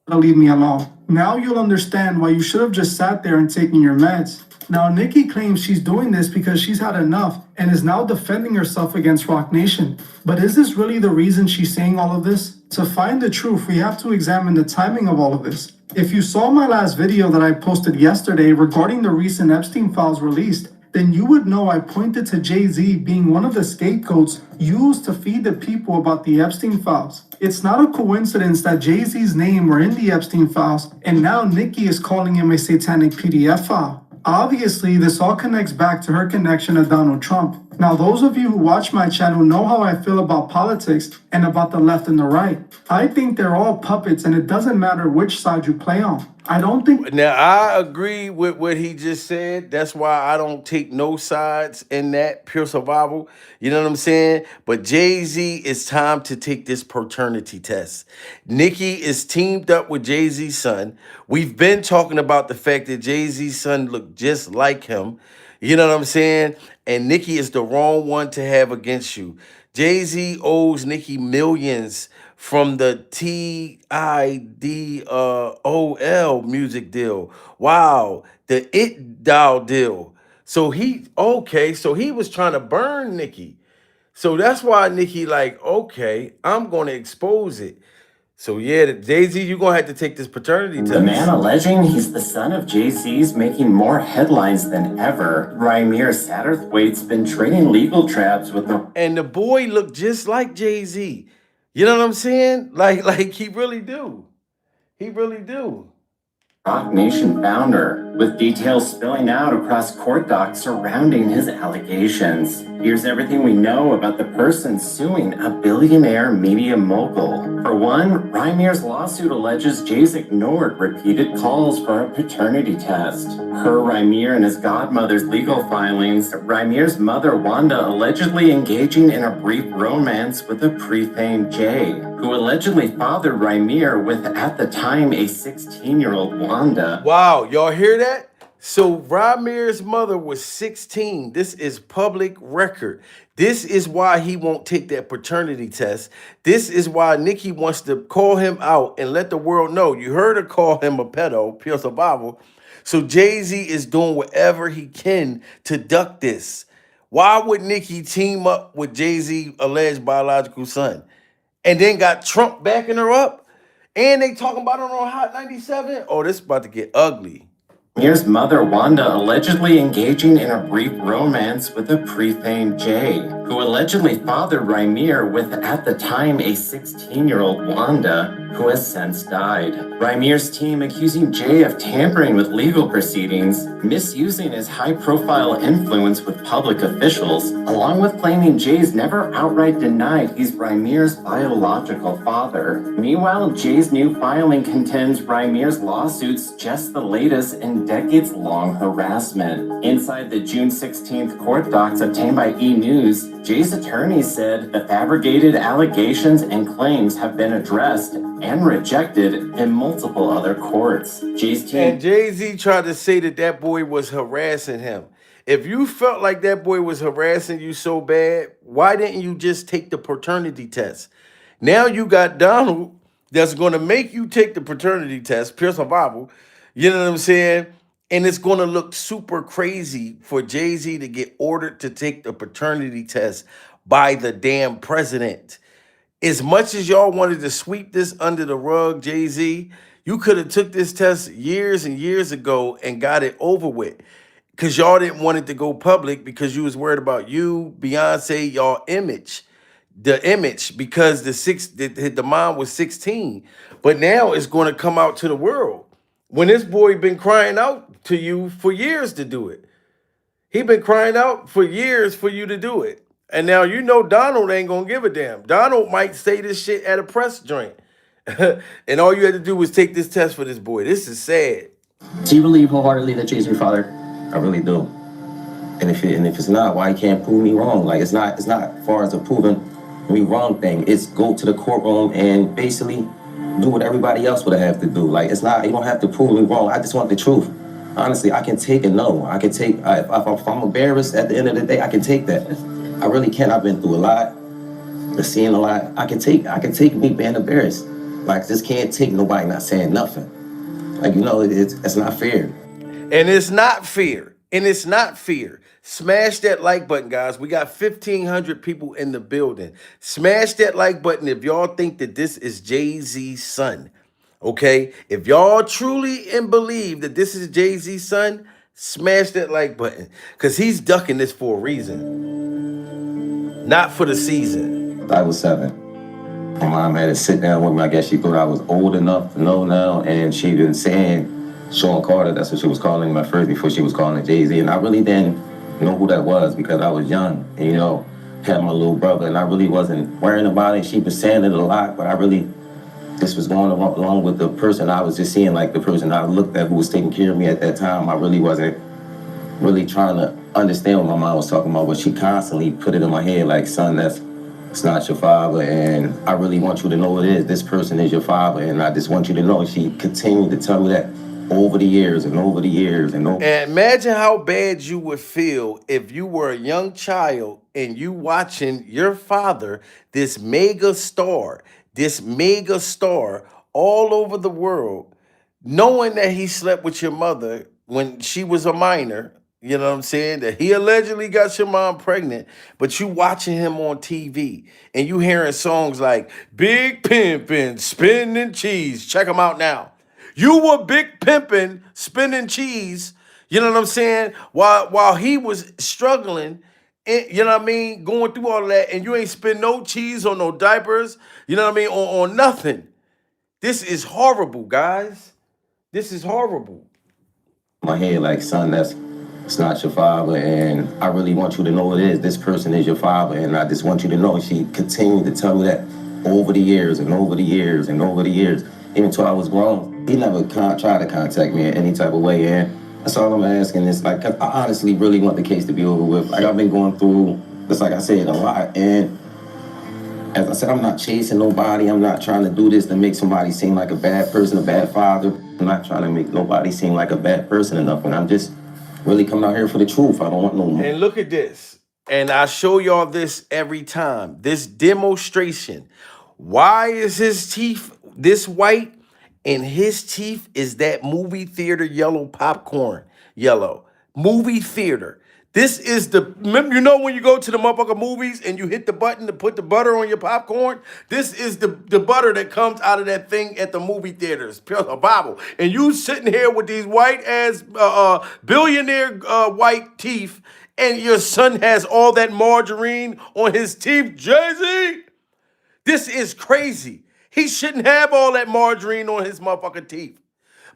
Leave me alone. Now you'll understand why you should have just sat there and taken your meds. Now, Nicki claims she's doing this because she's had enough and is now defending herself against Rock Nation. But is this really the reason she's saying all of this? To find the truth, we have to examine the timing of all of this. If you saw my last video that I posted yesterday regarding the recent Epstein files released, then you would know I pointed to Jay-Z being one of the scapegoats used to feed the people about the Epstein files. It's not a coincidence that Jay-Z's name were in the Epstein files, and now Nicki is calling him a satanic PDF file. Obviously, this all connects back to her connection to Donald Trump. Now, those of you who watch my channel know how I feel about politics and about the left and the right. I think they're all puppets, and it doesn't matter which side you play on. I don't think... Now, I agree with what he just said. That's why I don't take no sides in that pure survival. You know what I'm saying? But Jay-Z, it's time to take this paternity test. Nicki is teamed up with Jay-Z's son. We've been talking about the fact that Jay-Z's son looked just like him. You know what I'm saying? And Nicki is the wrong one to have against you. Jay-Z owes Nicki millions from the TIDOL music deal. Wow, the It Doll deal. So he was trying to burn Nicki. So that's why Nicki like, okay, I'm going to expose it. So yeah, Jay-Z, you're going to have to take this paternity test. The man alleging he's the son of Jay-Z's making more headlines than ever. Rymir Satterthwaite's been trading legal traps with the... And the boy looked just like Jay-Z. You know what I'm saying? Like he really do. He really do. Rock Nation founder, with details spilling out across court docs surrounding his allegations. Here's everything we know about the person suing a billionaire media mogul. For one, Rymir's lawsuit alleges Jay's ignored repeated calls for a paternity test. Per Rymir and his godmother's legal filings, Rymir's mother Wanda allegedly engaging in a brief romance with a pre-famed Jay, who allegedly fathered Rymir with, at the time, a 16-year-old Wanda. Wow, y'all hear that? So Rymir's mother was 16. This is public record. This is why he won't take that paternity test. This is why Nicki wants to call him out and let the world know. You heard her call him a pedo, pure survival. So Jay-Z is doing whatever he can to duck this. Why would Nicki team up with Jay-Z alleged biological son? And then got Trump backing her up? And they talking about it on Hot 97? Oh, this is about to get ugly. Rymir's mother Wanda allegedly engaging in a brief romance with a pre-famed Jay, who allegedly fathered Rymir with, at the time, a 16-year-old Wanda, who has since died. Rymir's team accusing Jay of tampering with legal proceedings, misusing his high-profile influence with public officials, along with claiming Jay's never outright denied he's Rymir's biological father. Meanwhile, Jay's new filing contends Rymir's lawsuit's just the latest in decades-long harassment. Inside the June 16th court docs obtained by E! News, Jay's attorney said the fabricated allegations and claims have been addressed and rejected in multiple other courts. Jay's team. And Jay-Z tried to say that that boy was harassing him. If you felt like that boy was harassing you so bad, why didn't you just take the paternity test? Now you got Donald that's going to make you take the paternity test, pure survival. You know what I'm saying? And it's going to look super crazy for Jay-Z to get ordered to take the paternity test by the damn president. As much as y'all wanted to sweep this under the rug, Jay-Z, you could have took this test years and years ago and got it over with. Because y'all didn't want it to go public because you was worried about you, Beyonce, y'all image. The image, because the mom was 16. But now it's going to come out to the world. When this boy been crying out to you for years to do it. He been crying out for years for you to do it. And now you know Donald ain't gonna give a damn. Donald might say this shit at a press joint. And all you had to do was take this test for this boy. This is sad. Do you believe wholeheartedly that Jay's your father? I really do. And if it's not, why you can't prove me wrong? Like it's not far as a proving me wrong thing. It's go to the courtroom and basically do what everybody else would have to do. Like it's not, you don't have to prove me wrong. I just want the truth. Honestly, I can take a no. I can take, if I'm embarrassed at the end of the day, I can take that. I really can. I've been through a lot, seeing a lot. I can take me being embarrassed. Like just can't take nobody not saying nothing. Like, you know, it's not fair. And it's not fair. And it's not fair. Smash that like button, guys. We got 1,500 people in the building. Smash that like button if y'all think that this is Jay-Z's son. Okay? If y'all truly and believe that this is Jay-Z's son, smash that like button. Because he's ducking this for a reason. Not for the season. I was 7. My mom had to sit down with me. I guess she thought I was old enough to know now. And she been saying Sean Carter, that's what she was calling him at first before she was calling it Jay-Z. And I really didn't know who that was because I was young. And, you know, had my little brother. And I really wasn't worrying about it. She was saying it a lot, but I really this was going along with the person I was just seeing, like the person I looked at who was taking care of me at that time. I really wasn't really trying to understand what my mom was talking about, but she constantly put it in my head like, son, it's not your father, and I really want you to know it is. This person is your father, and I just want you to know. She continued to tell me that over the years and over the years and over. And imagine how bad you would feel if you were a young child and you watching your father, this mega star all over the world, knowing that he slept with your mother when she was a minor, you know what I'm saying? That he allegedly got your mom pregnant, but you watching him on TV and you hearing songs like Big Pimpin', Spinning Cheese. Check them out now. You were big pimping, spinning cheese, you know what I'm saying? While he was struggling, you know what I mean, going through all of that, and you ain't spend no cheese on no diapers, you know what I mean, on nothing. This is horrible, guys. This is horrible. My head like, son, it's not your father, and I really want you to know it is. This person is your father, and I just want you to know. She continued to tell me that over the years and over the years and over the years, even until I was grown. He never tried to contact me in any type of way, and that's all I'm asking is, like, I honestly really want the case to be over with. Like, I've been going through, just like I said, a lot, and as I said, I'm not chasing nobody. I'm not trying to do this to make somebody seem like a bad person, a bad father. I'm not trying to make nobody seem like a bad person enough, and I'm just really coming out here for the truth. I don't want no more. And look at this. And I show y'all this every time. This demonstration. Why is his teeth this white? And his teeth is that movie theater yellow popcorn yellow. Movie theater. This is you know when you go to the motherfucker movies and you hit the button to put the butter on your popcorn? This is the butter that comes out of that thing at the movie theaters, a Bible. And you sitting here with these white ass billionaire white teeth, and your son has all that margarine on his teeth, Jay-Z. This is crazy. He shouldn't have all that margarine on his motherfucking teeth.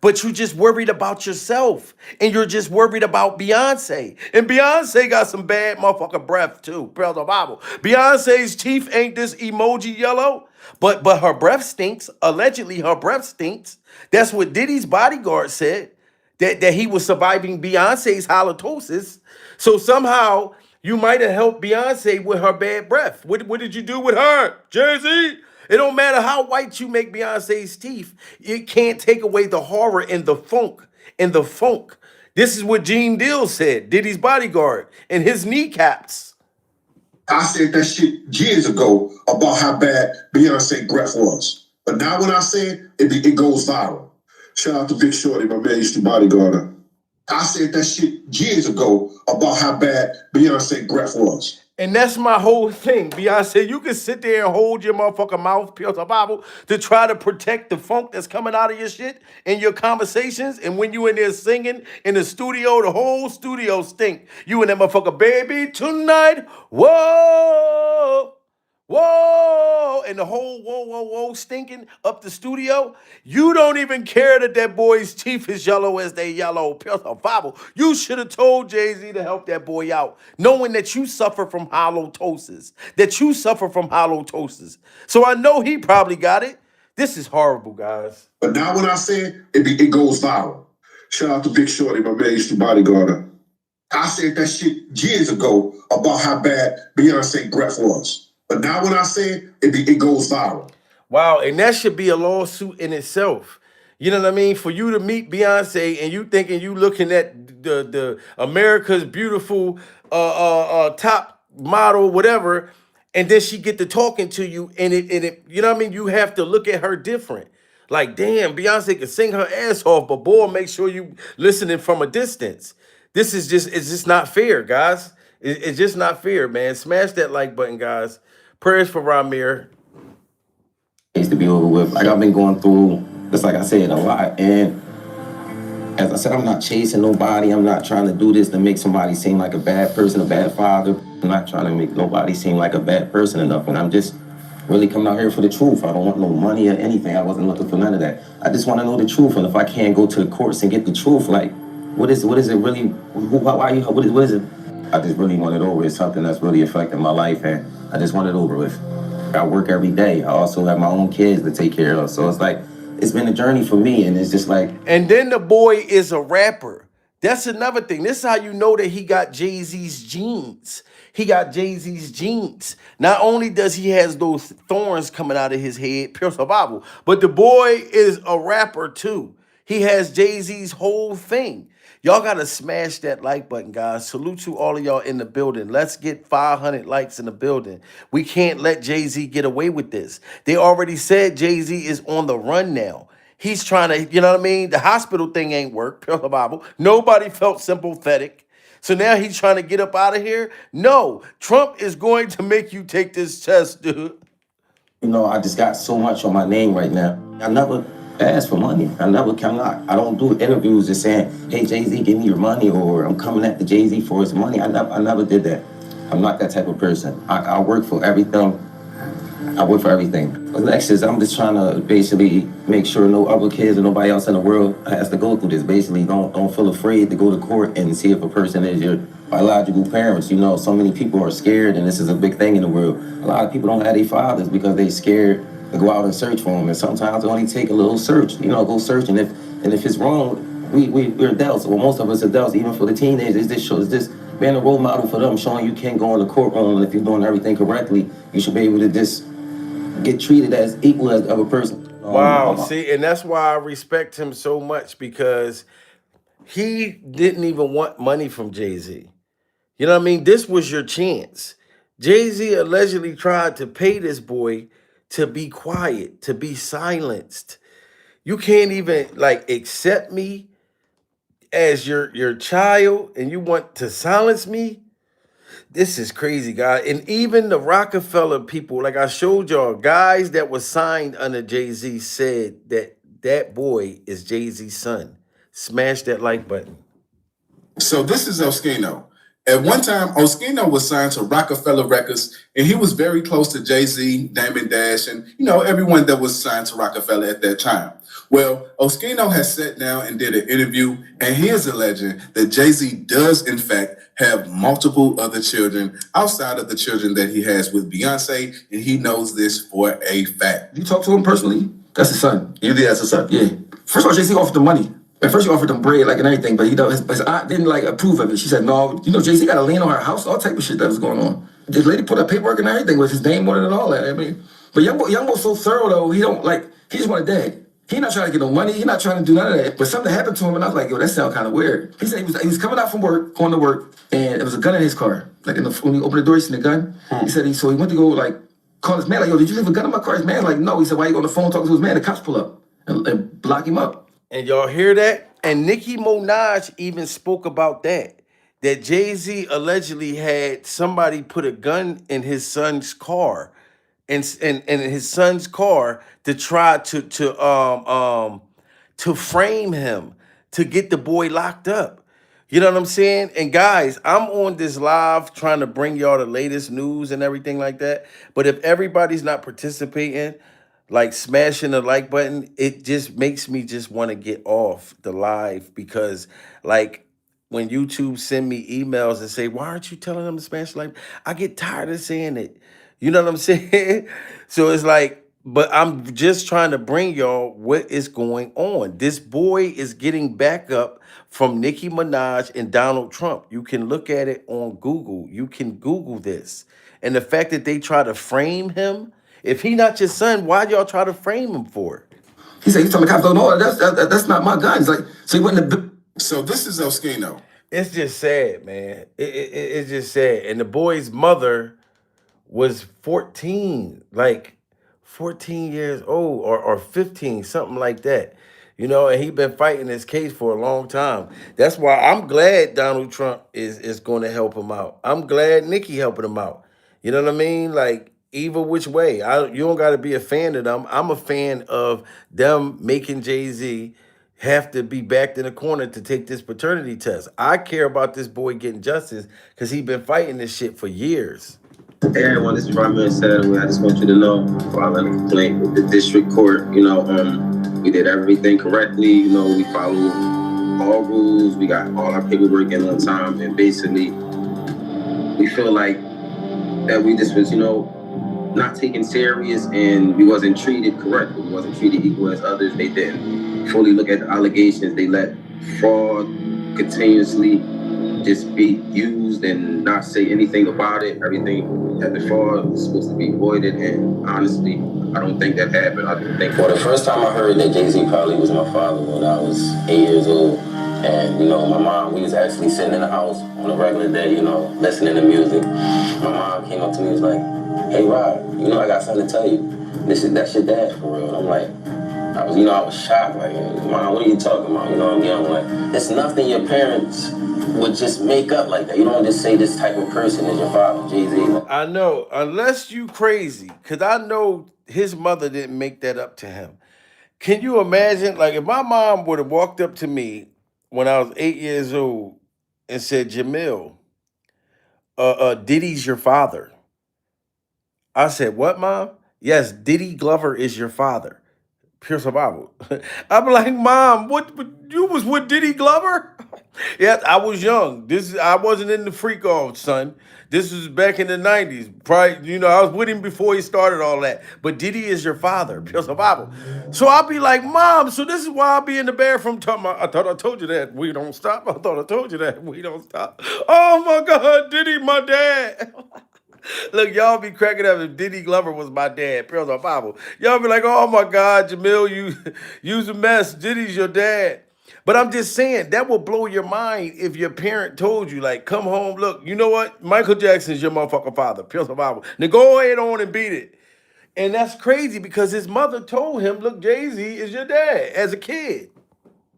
But you just worried about yourself. And you're just worried about Beyonce. And Beyonce got some bad motherfucking breath too. Praise the Bible. Beyonce's teeth ain't this emoji yellow. But her breath stinks. Allegedly, her breath stinks. That's what Diddy's bodyguard said. That he was surviving Beyonce's halitosis. So somehow You might have helped Beyonce with her bad breath. What did you do with her, Jay-Z? It don't matter how white you make Beyonce's teeth. It can't take away the horror and the funk and the funk. This is what Gene Deal said, Diddy's bodyguard, and his kneecaps. I said that shit years ago about how bad Beyonce breath was. But now when I say it goes viral. Shout out to Big Shorty, my man used to bodyguard her. I said that shit years ago about how bad Beyonce breath was. And that's my whole thing. Beyonce, you can sit there and hold your motherfucking mouth, Pure Bible, to try to protect the funk that's coming out of your shit in your conversations. And when you in there singing in the studio, the whole studio stink. You and that motherfucker, baby, tonight, whoa. Whoa, and the whole whoa stinking up the studio. You don't even care that that boy's teeth is yellow as they yellow. Bible. You should have told Jay-Z to help that boy out, knowing that you suffer from halitosis. So I know he probably got it. This is horrible, guys. But now when I say it goes viral. Shout out to Big Shorty, my man used to bodyguard her. I said that shit years ago about how bad Beyonce breath was. But now when I say it goes viral. Wow, and that should be a lawsuit in itself. You know what I mean? For you to meet Beyonce and you thinking you looking at the America's beautiful top model, whatever, and then she get to talking to you, and it you know what I mean? You have to look at her different. Like, damn, Beyonce can sing her ass off, but boy, make sure you listening from a distance. It's just not fair, guys. It's just not fair, man. Smash that like button, guys. Prayers for Ramir. Needs to be over with. Like I've been going through, just like I said, a lot. And as I said, I'm not chasing nobody. I'm not trying to do this to make somebody seem like a bad person, a bad father. I'm not trying to make nobody seem like a bad person enough. And I'm just really coming out here for the truth. I don't want no money or anything. I wasn't looking for none of that. I just want to know the truth. And if I can't go to the courts and get the truth, like, what is it really? What is it? I just really want it over. It's something that's really affecting my life, and I just want it over with. I work every day. I also have my own kids to take care of. So it's like, it's been a journey for me, and it's just like. And then the boy is a rapper. That's another thing. This is how you know that he got Jay-Z's genes. Not only does he has those thorns coming out of his head, pure survival, but the boy is a rapper too. He has Jay-Z's whole thing. Y'all got to smash that like button, guys. Salute to all of y'all in the building. Let's get 500 likes in the building. We can't let Jay-Z get away with this. They already said Jay-Z is on the run now. He's trying to, you know what I mean? The hospital thing ain't work, pure Bible. Nobody felt sympathetic. So now he's trying to get up out of here? No, Trump is going to make you take this test, dude. You know, I just got so much on my name right now. I never ask for money. I don't do interviews just saying, hey, Jay-Z, give me your money, or I'm coming at the Jay-Z for his money. I never did that. I'm not that type of person. I work for everything. Alexis, I'm just trying to basically make sure no other kids or nobody else in the world has to go through this. Basically, don't feel afraid to go to court and see if a person is your biological parents. You know, so many people are scared, and this is a big thing in the world. A lot of people don't have their fathers because they're scared to go out and search for them, and sometimes it only take a little search. You know, go search, and if it's wrong, we're adults. Well, most of us adults, even for the teenagers, it's just being a role model for them, showing you can go in the courtroom, and if you're doing everything correctly, you should be able to just get treated as equal as the other person. Wow, see, and that's why I respect him so much, because he didn't even want money from Jay-Z. You know what I mean? This was your chance. Jay-Z allegedly tried to pay this boy to be quiet, to be silenced. You can't even like accept me as your child, and you want to silence me? This is crazy, guys. And even the Rockefeller people, like I showed y'all, guys that was signed under Jay-Z said that that boy is Jay-Z's son. Smash that like button. So this is Oskino. At one time, Oskino was signed to Rockefeller Records, and he was very close to Jay-Z, Damon Dash, and everyone that was signed to Rockefeller at that time. Well, Oskino has sat down and did an interview, and he is alleging that Jay-Z does, in fact, have multiple other children outside of the children that he has with Beyonce, and he knows this for a fact. You talk to him personally? That's his son. You think that's his son? Yeah. First of all, Jay-Z offered the money. At first, she offered him bread, like, and everything, but his aunt didn't, like, approve of it. She said, no, you know, Jay-Z got a lien on her house, all type of shit that was going on. The lady put up paperwork and everything with his name on it and all that. I mean, but Young Boy's so thorough, though, he just wanted dad. He not trying to get no money. He not trying to do none of that. But something happened to him, and I was like, yo, that sounds kind of weird. He said he was coming out from work, going to work, and there was a gun in his car. Like, when he opened the door, he seen the gun. He said, so he went to go, like, call his man, like, yo, did you leave a gun in my car? His man, like, no. He said, why you on the phone talking to his man? The cops pull up and block him up. And y'all hear that? And Nicki Minaj even spoke about that Jay-Z allegedly had somebody put a gun in his son's car, and his son's car to try to frame him, to get the boy locked up. You know what I'm saying? And guys, I'm on this live trying to bring y'all the latest news and everything like that. But if everybody's not participating, like smashing the like button, it just makes me just want to get off the live, because like when YouTube send me emails and say, why aren't you telling them to smash the like? I get tired of saying it. You know what I'm saying? So it's like, but I'm just trying to bring y'all what is going on. This boy is getting back up from Nicki Minaj and Donald Trump. You can look at it on Google. You can Google this. And the fact that they try to frame him, if he not your son, why'd y'all try to frame him for it? He said, he's telling the cops, no, that's not my gun. He's like, so he went in the... So this is Oskino. It's just sad, man. It's just sad. And the boy's mother was 14, like 14 years old or 15, something like that. You know, and he been fighting this case for a long time. That's why I'm glad Donald Trump is going to help him out. I'm glad Nicki helping him out. You know what I mean? Like, either which way. You don't got to be a fan of them. I'm a fan of them making Jay-Z have to be backed in a corner to take this paternity test. I care about this boy getting justice because he's been fighting this shit for years. Hey everyone, this is Ramon Sadoway. I just want you to know, filing a complaint with the district court. You know, we did everything correctly. You know, we followed all rules. We got all our paperwork in on time, and basically, we feel like that we just was, you know, not taken serious, and we wasn't treated correctly. We wasn't treated equal as others. They didn't fully look at the allegations. They let fraud continuously just be used and not say anything about it. Everything that the fraud was supposed to be voided, and honestly, I don't think that happened. I don't think. Well, the first time I heard that Jay-Z probably was my father when I was 8 years old. And, you know, my mom, we was actually sitting in the house on a regular day, you know, listening to music. My mom came up to me and was like, hey, Rob, you know, I got something to tell you. That's your dad, for real. And I'm like, I was shocked. Like, Mom, what are you talking about? You know, I'm young. Like, it's nothing your parents would just make up like that. You don't just say this type of person is your father, Jay-Z. I know, unless you crazy, because I know his mother didn't make that up to him. Can you imagine, like, if my mom would have walked up to me when I was 8 years old and said, Jamil, Diddy's your father. I said, what, Mom? Yes, Diddy Glover is your father. Pure survival. I'm like, Mom, what you was with Diddy Glover? Yes, I was young. I wasn't in the freak off, son. This was back in the 90s. Probably, you know, I was with him before he started all that. But Diddy is your father, pure survival. So I'll be like, Mom, so this is why I'll be in the bathroom talking about, I thought I told you that we don't stop. I thought I told you that we don't stop. Oh my God, Diddy, my dad. Look, y'all be cracking up if Diddy Glover was my dad. Pearls on Bible. Y'all be like, oh my God, Jamil, you's a mess. Diddy's your dad. But I'm just saying, that will blow your mind if your parent told you, like, come home, look, you know what? Michael Jackson's your motherfucking father. Pearls on Bible. Now go ahead on and beat it. And that's crazy because his mother told him, look, Jay-Z is your dad as a kid.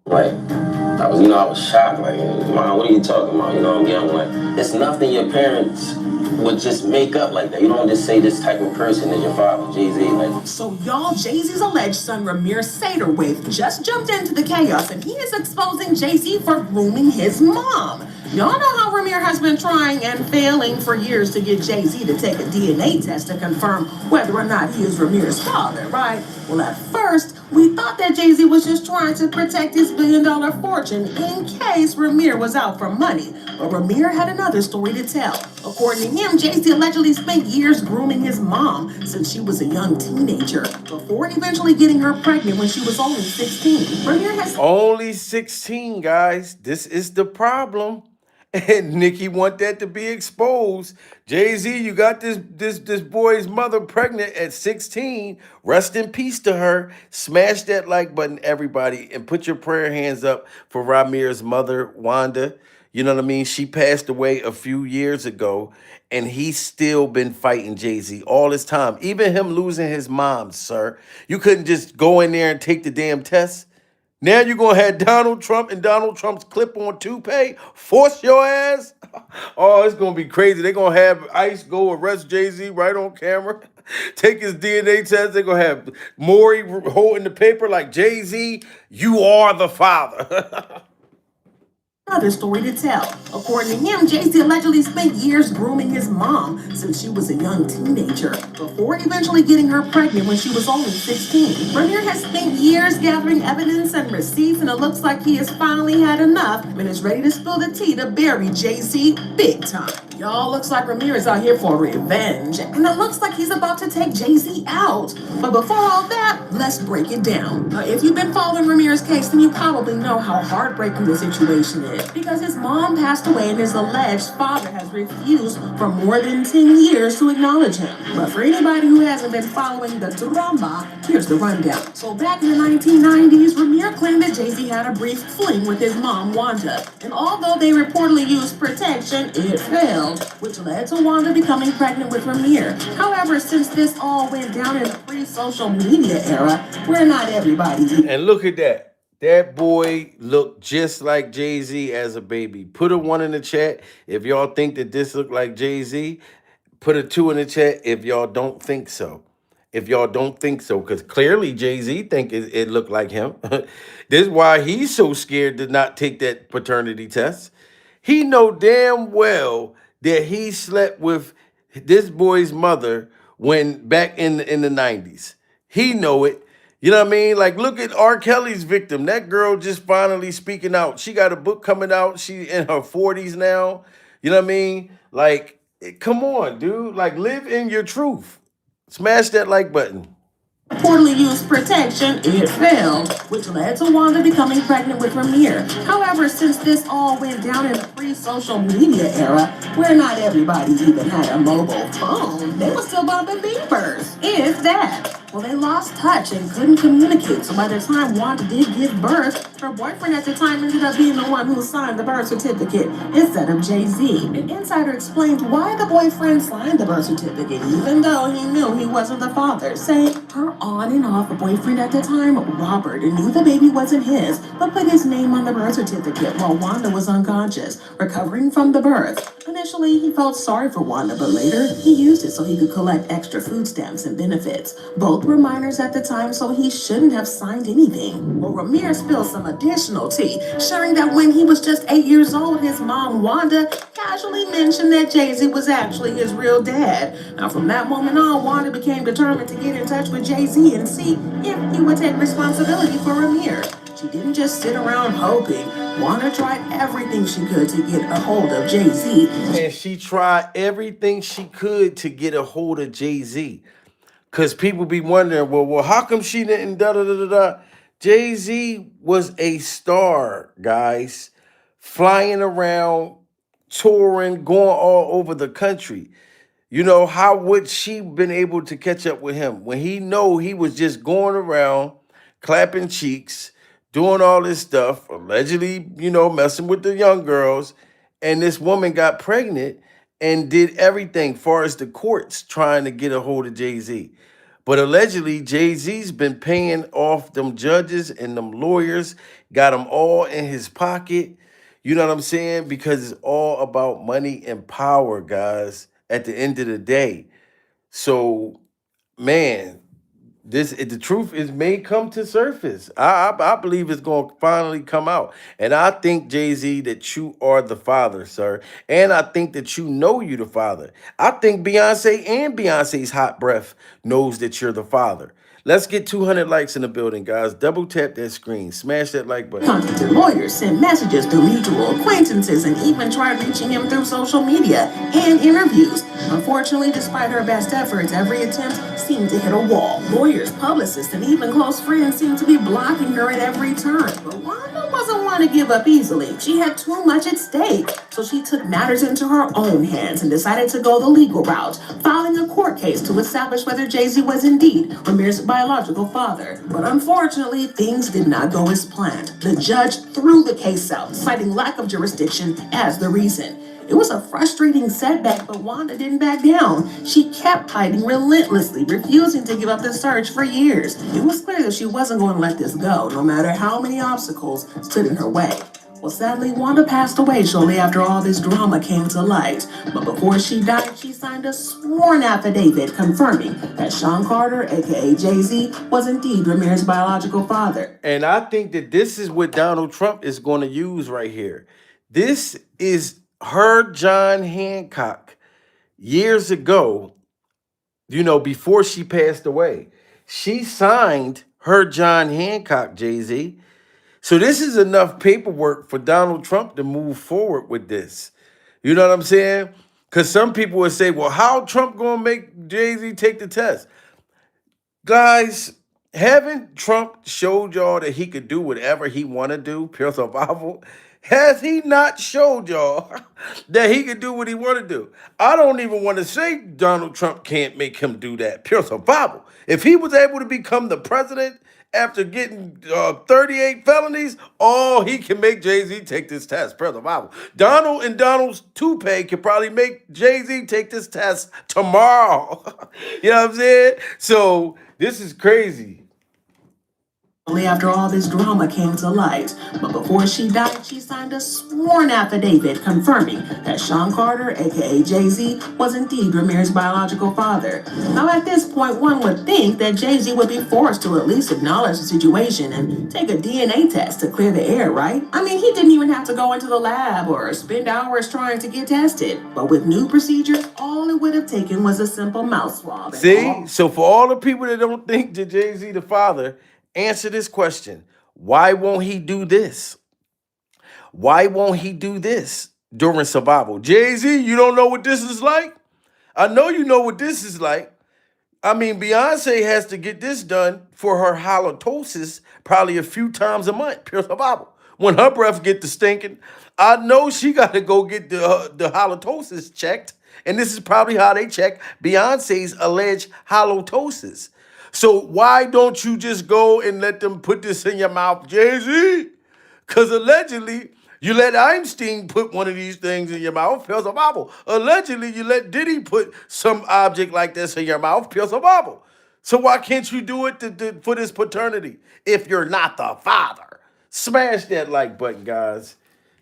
Like, I was shocked. Like, Mom, what are you talking about? You know, I'm young. Like, it's nothing your parents would just make up like that. You don't just say this type of person is your father, Jay-Z. Like, so y'all, Jay-Z's alleged son, Ramir Saterwave, just jumped into the chaos, and he is exposing Jay-Z for grooming his mom. Y'all know how Ramir has been trying and failing for years to get Jay-Z to take a DNA test to confirm whether or not he is Ramir's father, right? Well, at first, We thought that Jay-Z was just trying to protect his billion-dollar fortune in case Ramir was out for money. But Ramir had another story to tell. According to him, Jay-Z allegedly spent years grooming his mom since she was a young teenager, before eventually getting her pregnant when she was only 16. Ramir has Only 16, guys. This is the problem. And Nicki want that to be exposed. Jay-Z, you got this boy's mother pregnant at 16. Rest in peace to her. Smash that like button, everybody, and put your prayer hands up for Ramir's mother, Wanda. You know what I mean? She passed away a few years ago, and he's still been fighting Jay-Z all this time. Even him losing his mom, sir. You couldn't just go in there and take the damn test. Now you're gonna have Donald Trump and Donald Trump's clip-on toupee force your ass. Oh, it's gonna be crazy. They're gonna have ICE go arrest Jay-Z right on camera, take his DNA test. They're gonna have Maury holding the paper like, Jay-Z, you are the father. another story to tell. According to him, Jay-Z allegedly spent years grooming his mom since she was a young teenager, before eventually getting her pregnant when she was only 16. Ramir has spent years gathering evidence and receipts, and it looks like he has finally had enough and is ready to spill the tea to bury Jay-Z big time. Y'all, looks like Ramir is out here for revenge, and it looks like he's about to take Jay-Z out. But before all that, let's break it down. If you've been following Ramir's case, then you probably know how heartbreaking the situation is, because his mom passed away and his alleged father has refused for more than 10 years to acknowledge him. But for anybody who hasn't been following the drama, here's the rundown. So back in the 1990s, Ramir claimed that Jay-Z had a brief fling with his mom, Wanda. And although they reportedly used protection, it failed, which led to Wanda becoming pregnant with Ramir. However, since this all went down in the pre-social media era, where not everybody... And look at that. That boy looked just like Jay-Z as a baby. Put a 1 in the chat if y'all think that this looked like Jay-Z. Put a 2 in the chat if y'all don't think so. If y'all don't think so, because clearly Jay-Z think it looked like him. This is why he's so scared to not take that paternity test. He know damn well that he slept with this boy's mother when back in the 90s. He know it. You know what I mean? Like, look at R. Kelly's victim. That girl just finally speaking out. She got a book coming out. She in her 40s now. You know what I mean? Like, come on, dude. Like, live in your truth. Smash that like button. Reportedly used protection, it failed, which led to Wanda becoming pregnant with Ramir. However, since this all went down in the pre-social media era, where not everybody even had a mobile phone, they were still bumping beepers, if that. Well, they lost touch and couldn't communicate, so by the time Wanda did give birth, her boyfriend at the time ended up being the one who signed the birth certificate instead of Jay-Z. An insider explained why the boyfriend signed the birth certificate, even though he knew he wasn't the father, saying her on and off boyfriend at the time, Robert, knew the baby wasn't his, but put his name on the birth certificate while Wanda was unconscious, recovering from the birth. Initially, he felt sorry for Wanda, but later, he used it so he could collect extra food stamps and benefits. Both were minors at the time, so he shouldn't have signed anything. Well, Ramir spilled some additional tea, sharing that when he was just 8 years old, his mom, Wanda, casually mentioned that Jay-Z was actually his real dad. Now, from that moment on, Wanda became determined to get in touch with Jay-Z and see if he would take responsibility for Ramir. She didn't just sit around hoping. Wanda tried everything she could to get a hold of Jay-Z. And she tried everything she could to get a hold of Jay-Z. Because people be wondering, well, how come she didn't da-da-da-da-da? Jay-Z was a star, guys. Flying around, touring, going all over the country. You know, how would she been able to catch up with him when he know he was just going around, clapping cheeks, doing all this stuff, allegedly, you know, messing with the young girls, and this woman got pregnant and did everything far as the courts trying to get a hold of Jay-Z. But allegedly, Jay-Z's been paying off them judges and them lawyers, got them all in his pocket. You know what I'm saying? Because it's all about money and power, guys, at the end of the day. So, man, the truth is may come to surface. I believe it's going to finally come out. And I think, Jay-Z, that you are the father, sir. And I think that you know you the father. I think Beyonce and Beyonce's hot breath knows that you're the father. Let's get 200 likes in the building, guys. Double tap that screen. Smash that like button. Contacted lawyers, sent messages through mutual acquaintances, and even tried reaching him through social media and interviews. Unfortunately, despite her best efforts, every attempt seemed to hit a wall. Lawyers, publicists, and even close friends seemed to be blocking her at every turn. But Wanda wasn't one to give up easily. She had too much at stake, so she took matters into her own hands and decided to go the legal route, filing a court case to establish whether Jay-Z was indeed Ramir's biological father. But unfortunately, things did not go as planned. The judge threw the case out, citing lack of jurisdiction as the reason. It was a frustrating setback, but Wanda didn't back down. She kept fighting relentlessly, refusing to give up the search for years. It was clear that she wasn't going to let this go, no matter how many obstacles stood in her way. Well, sadly, Wanda passed away shortly after all this drama came to light. But before she died, she signed a sworn affidavit confirming that Sean Carter, aka Jay-Z, was indeed Ramir's biological father. And I think that this is what Donald Trump is going to use right here. This is her John Hancock years ago, before she passed away. She signed her John Hancock, Jay-Z. So this is enough paperwork for Donald Trump to move forward with this. You know what I'm saying? Because some people would say, well, how Trump going to make Jay-Z take the test? Guys, haven't Trump showed y'all that he could do whatever he want to do, pure survival? Has he not showed y'all that he could do what he want to do? I don't even want to say Donald Trump can't make him do that, pure survival. If he was able to become the president after getting 38 felonies, he can make Jay-Z take this test, pure survival. Donald and Donald's toupee could probably make Jay-Z take this test tomorrow. You know what I'm saying? So this is crazy. After all this drama came to light, but before she died, she signed a sworn affidavit confirming that Sean Carter, aka Jay-Z, was indeed Ramir's biological father. Now, at this point, one would think that Jay-Z would be forced to at least acknowledge the situation and take a DNA test to clear the air, right? I mean, he didn't even have to go into the lab or spend hours trying to get tested. But with new procedures, all it would have taken was a simple mouth swab. See? So for all the people that don't think that Jay-Z the father, answer this question. Why won't he do this? Why won't he do this during survival? Jay-Z, you don't know what this is like? I know you know what this is like. I mean, Beyonce has to get this done for her halitosis probably a few times a month, pure survival. When her breath get to stinking, I know she got to go get the halitosis checked. And this is probably how they check Beyonce's alleged halitosis. So why don't you just go and let them put this in your mouth, Jay-Z? Because allegedly, you let Einstein put one of these things in your mouth, pure survival. Allegedly, you let Diddy put some object like this in your mouth, pure survival. So why can't you do it for this paternity if you're not the father? Smash that like button, guys.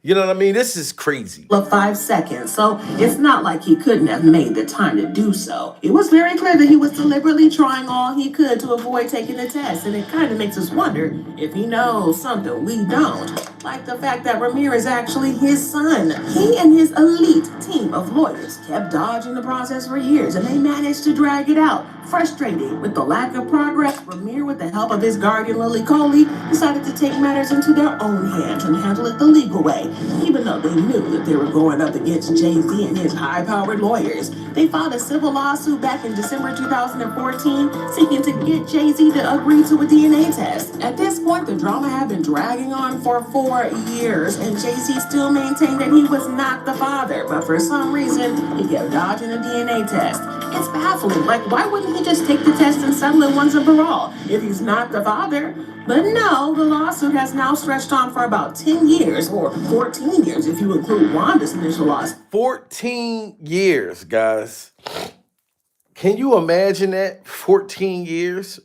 You know what I mean? This is crazy. 5 seconds, so it's not like he couldn't have made the time to do so. It was very clear that he was deliberately trying all he could to avoid taking the test, and it kind of makes us wonder if he knows something we don't, like the fact that Ramir is actually his son. He and his elite team of lawyers kept dodging the process for years, and they managed to drag it out. Frustrated with the lack of progress, Ramir, with the help of his guardian Lily Coley, decided to take matters into their own hands and handle it the legal way. Even though they knew that they were going up against Jay-Z and his high-powered lawyers, they filed a civil lawsuit back in December 2014, seeking to get Jay-Z to agree to a DNA test. At this point, the drama had been dragging on for 4 years, and Jay-Z still maintained that he was not the father, but for some reason, he kept dodging a DNA test. It's baffling. Like, why wouldn't he just take the test and settle it once and for all if he's not the father? But no, the lawsuit has now stretched on for about 10 years, or 14 years if you include Wanda's initial loss. 14 years, guys. Can you imagine that? 14 years?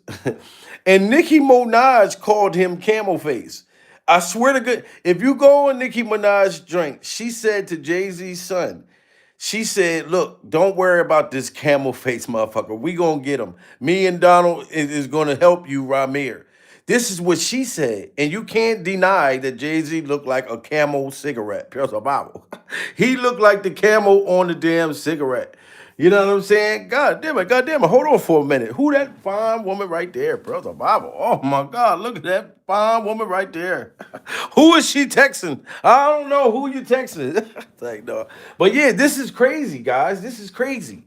And Nicki Minaj called him camel face. I swear to God, if you go on Nicki Minaj's drink, she said to Jay-Z's son, she said, look, don't worry about this camel face motherfucker. We gonna get him. Me and Donald is gonna help you, Ramir. This is what she said. And you can't deny that Jay-Z looked like a Camel cigarette. Pure survival. He looked like the camel on the damn cigarette. You know what I'm saying? God damn it, God damn it. Hold on for a minute. Who that fine woman right there, brother Bible? Oh my God, look at that fine woman right there. Who is she texting? I don't know who you texting. Like, no. But yeah, this is crazy, guys. This is crazy.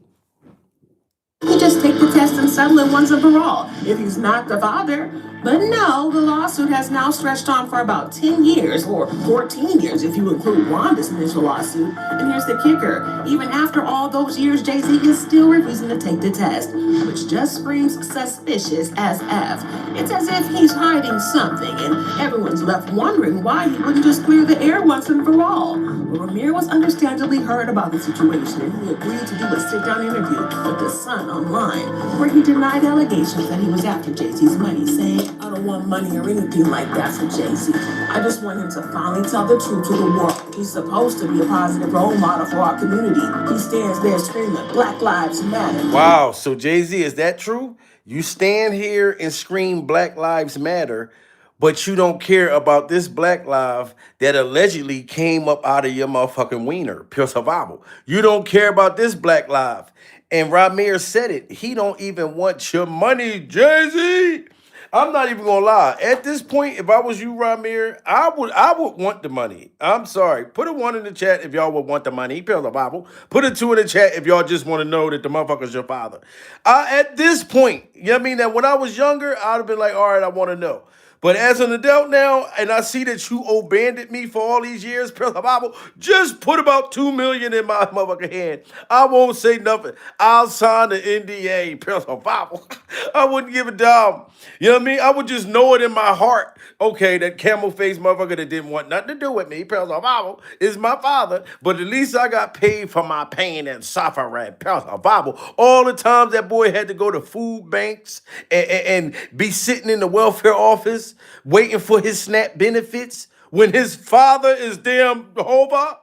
He just take the test and settle it once and for all if he's not the father. But no, the lawsuit has now stretched on for about 10 years, or 14 years if you include Wanda's initial lawsuit. And here's the kicker. Even after all those years, Jay-Z is still refusing to take the test, which just screams suspicious as F. It's as if he's hiding something, and everyone's left wondering why he wouldn't just clear the air once and for all. Well, Ramir was understandably hurt about the situation, and he agreed to do a sit-down interview with The Sun online, where he denied allegations that he was after Jay-Z's money, saying, "I don't want money or anything like that from Jay-Z. I just want him to finally tell the truth to the world. He's supposed to be a positive role model for our community. He stands there screaming, Black Lives Matter." Wow. So Jay-Z, is that true? You stand here and scream Black Lives Matter, but you don't care about this black life that allegedly came up out of your motherfucking wiener, pure survival. You don't care about this black life. And Ramir said it. He don't even want your money, Jay-Z. I'm not even gonna lie. At this point, if I was you, Ramir, I would want the money. I'm sorry. Put a 1 in the chat if y'all would want the money. Pure survival. Put a 2 in the chat if y'all just want to know that the motherfucker's your father. At this point, you know what I mean? That when I was younger, I'd have been like, all right, I want to know. But as an adult now, and I see that you abandoned me for all these years, Bible, just put about 2 million in my motherfucking hand. I won't say nothing. I'll sign the NDA, Bible. I wouldn't give a damn. You know what I mean? I would just know it in my heart. Okay, that camel face motherfucker that didn't want nothing to do with me, Bible, is my father. But at least I got paid for my pain and suffering, Bible. All the times that boy had to go to food banks and be sitting in the welfare office waiting for his SNAP benefits when his father is damn Jehovah.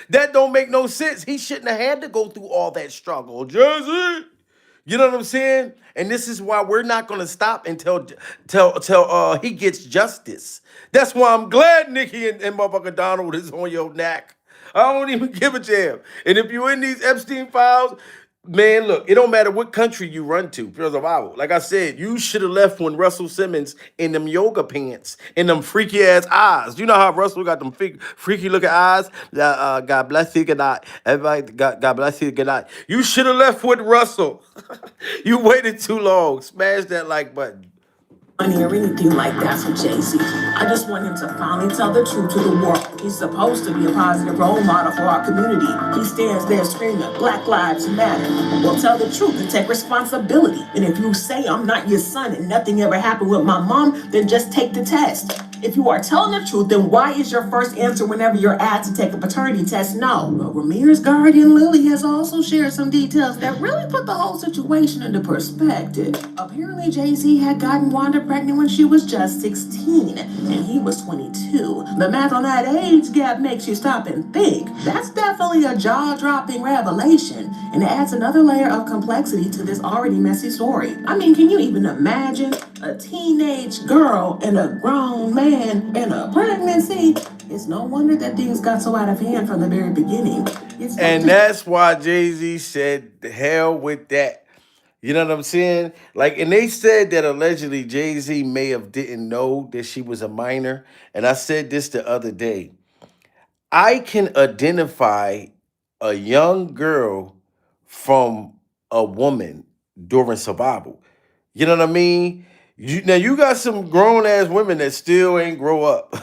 That don't make no sense. He shouldn't have had to go through all that struggle, Jersey. You know what I'm saying? And this is why we're not gonna stop until he gets justice. That's why I'm glad Nicki and motherfucker Donald is on your neck. I don't even give a damn. And if you're in these Epstein files, man, look, it don't matter what country you run to, pure survival. Like I said, you should have left when Russell Simmons in them yoga pants and them freaky ass eyes. You know how Russell got them freaky looking eyes? God bless you, good night. Everybody, God bless you, good night. You should have left with Russell. You waited too long. Smash that like button. Money or anything like that from Jay-Z. I just want him to finally tell the truth to the world. He's supposed to be a positive role model for our community. He stands there screaming, Black Lives Matter. Well, tell the truth and take responsibility. And if you say I'm not your son and nothing ever happened with my mom, then just take the test. If you are telling the truth, then why is your first answer whenever you're asked to take a paternity test no? Well, Ramir's guardian Lily has also shared some details that really put the whole situation into perspective. Apparently, Jay-Z had gotten Wanda pregnant when she was just 16, and he was 22. The math on that age gap makes you stop and think. That's definitely a jaw-dropping revelation, and it adds another layer of complexity to this already messy story. I mean, can you even imagine a teenage girl and a grown man in a pregnancy? It's no wonder that things got so out of hand from the very beginning. And that's why Jay-Z said, the hell with that. You know what I'm saying? Like, and they said that allegedly Jay-Z may have didn't know that she was a minor. And I said this the other day. I can identify a young girl from a woman during survival. You know what I mean? Now you got some grown ass women that still ain't grow up.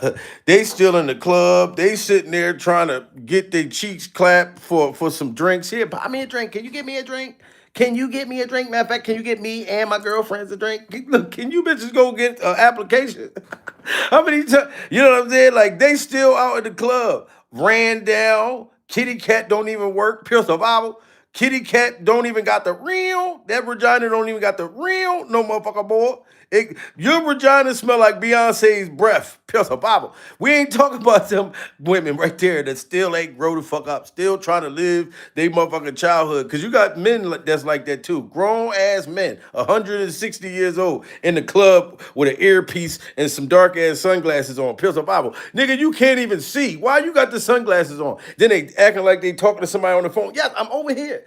They still in the club. They sitting there trying to get their cheeks clapped for some drinks. Here, buy me a drink. Can you get me a drink? Can you get me a drink? Matter of fact, can you get me and my girlfriends a drink? Look, can you bitches go get an application? How many times? You know what I'm saying? Like they still out at the club. Ran down. Kitty cat don't even work. Pure survival. Kitty cat don't even got the real. That vagina don't even got the real. No motherfucker boy. Your vagina smell like Beyonce's breath. Pure survival. We ain't talking about them women right there that still ain't grow the fuck up. Still trying to live their motherfucking childhood. Because you got men that's like that too. Grown ass men. 160 years old. In the club with an earpiece and some dark ass sunglasses on. Pure survival. Nigga, you can't even see. Why you got the sunglasses on? Then they acting like they talking to somebody on the phone. Yes, I'm over here.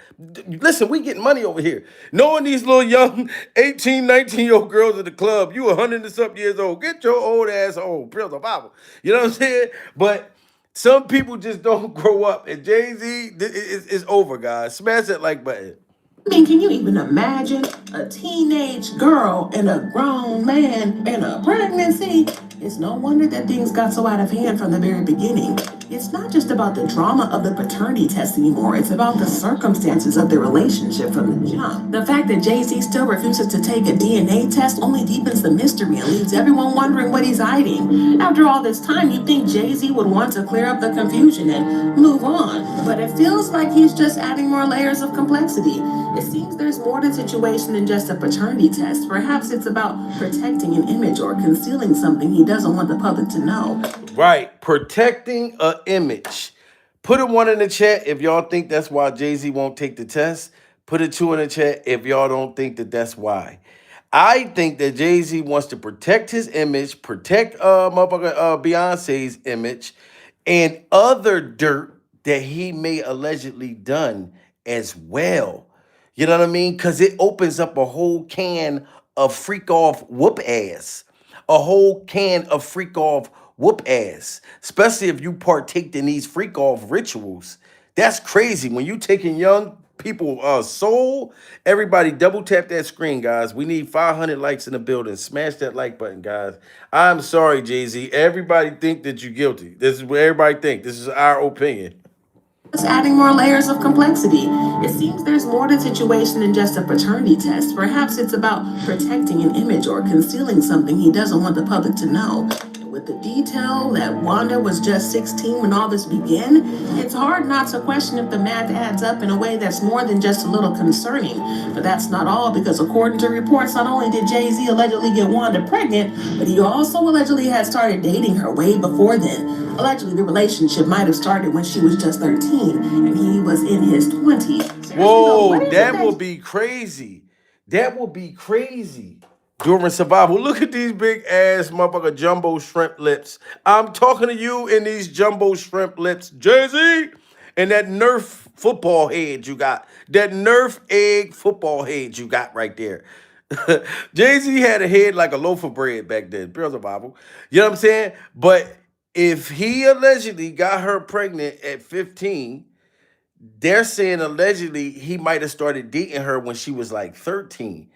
Listen, we getting money over here. Knowing these little young 18, 19-year-old girls at the club, you 100 and something years old. Get your old ass home. Praise the Bible. You know what I'm saying? But some people just don't grow up. And Jay-Z is over, guys. Smash that like button. I mean, can you even imagine a teenage girl and a grown man in a pregnancy? It's no wonder that things got so out of hand from the very beginning. It's not just about the drama of the paternity test anymore. It's about the circumstances of the relationship from the jump. The fact that Jay-Z still refuses to take a DNA test only deepens the mystery and leaves everyone wondering what he's hiding. After all this time, you'd think Jay-Z would want to clear up the confusion and move on. But it feels like he's just adding more layers of complexity. It seems there's more to the situation than just a paternity test. Perhaps it's about protecting an image or concealing something he doesn't want the public to know. Right, protecting an image. Put a 1 in the chat if y'all think that's why Jay-Z won't take the test. Put a 2 in the chat if y'all don't think that that's why. I think that Jay-Z wants to protect his image, protect Beyonce's image, and other dirt that he may allegedly done as well. You know what I mean? Because it opens up a whole can of freak off whoop ass. A whole can of freak off whoop ass. Especially if you partake in these freak off rituals. That's crazy. When you taking young people soul, everybody double tap that screen, guys. We need 500 likes in the building. Smash that like button, guys. I'm sorry, Jay-Z. Everybody think that you're guilty. This is what everybody think. This is our opinion. It's adding more layers of complexity. It seems there's more to the situation than just a paternity test. Perhaps it's about protecting an image or concealing something he doesn't want the public to know. With the detail that Wanda was just 16 when all this began, it's hard not to question if the math adds up in a way that's more than just a little concerning. But that's not all, because according to reports, not only did Jay-Z allegedly get Wanda pregnant, but he also allegedly had started dating her way before then. Allegedly, the relationship might have started when she was just 13 and he was in his 20s. Whoa, that would be crazy. That would be crazy. During survival, look at these big ass motherfucker jumbo shrimp lips. I'm talking to you in these jumbo shrimp lips, Jay-Z, and that Nerf football head you got. That Nerf egg football head you got right there. Jay-Z had a head like a loaf of bread back then. Bear survival. You know what I'm saying? But if he allegedly got her pregnant at 15, they're saying allegedly he might have started dating her when she was like 13.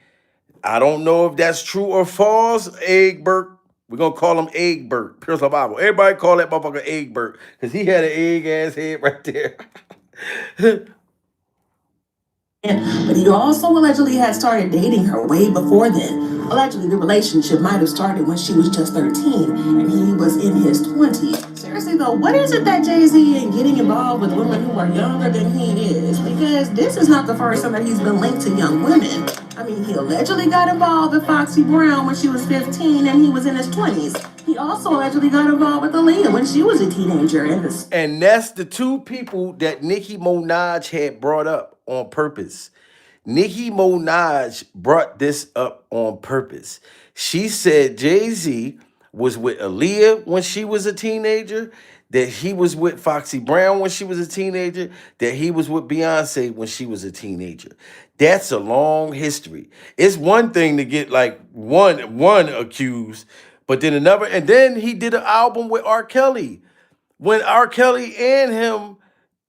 I don't know if that's true or false, Egbert. We're going to call him Egbert. Pure survival. Everybody call that motherfucker Egbert because he had an egg-ass head right there. But he also allegedly had started dating her way before then. Allegedly, the relationship might have started when she was just 13 and he was in his 20s. Seriously though, what is it that Jay-Z ain't getting involved with women who are younger than he is? Because this is not the first time that he's been linked to young women. I mean, he allegedly got involved with Foxy Brown when she was 15 and he was in his 20s. He also allegedly got involved with Aaliyah when she was a teenager. And that's the two people that Nicki Minaj had brought up on purpose. Nicki Minaj brought this up on purpose. She said Jay-Z was with Aaliyah when she was a teenager, that he was with Foxy Brown when she was a teenager, that he was with Beyonce when she was a teenager. That's a long history. It's one thing to get like one accused, but then another, and then he did an album with R. Kelly. When R. Kelly and him,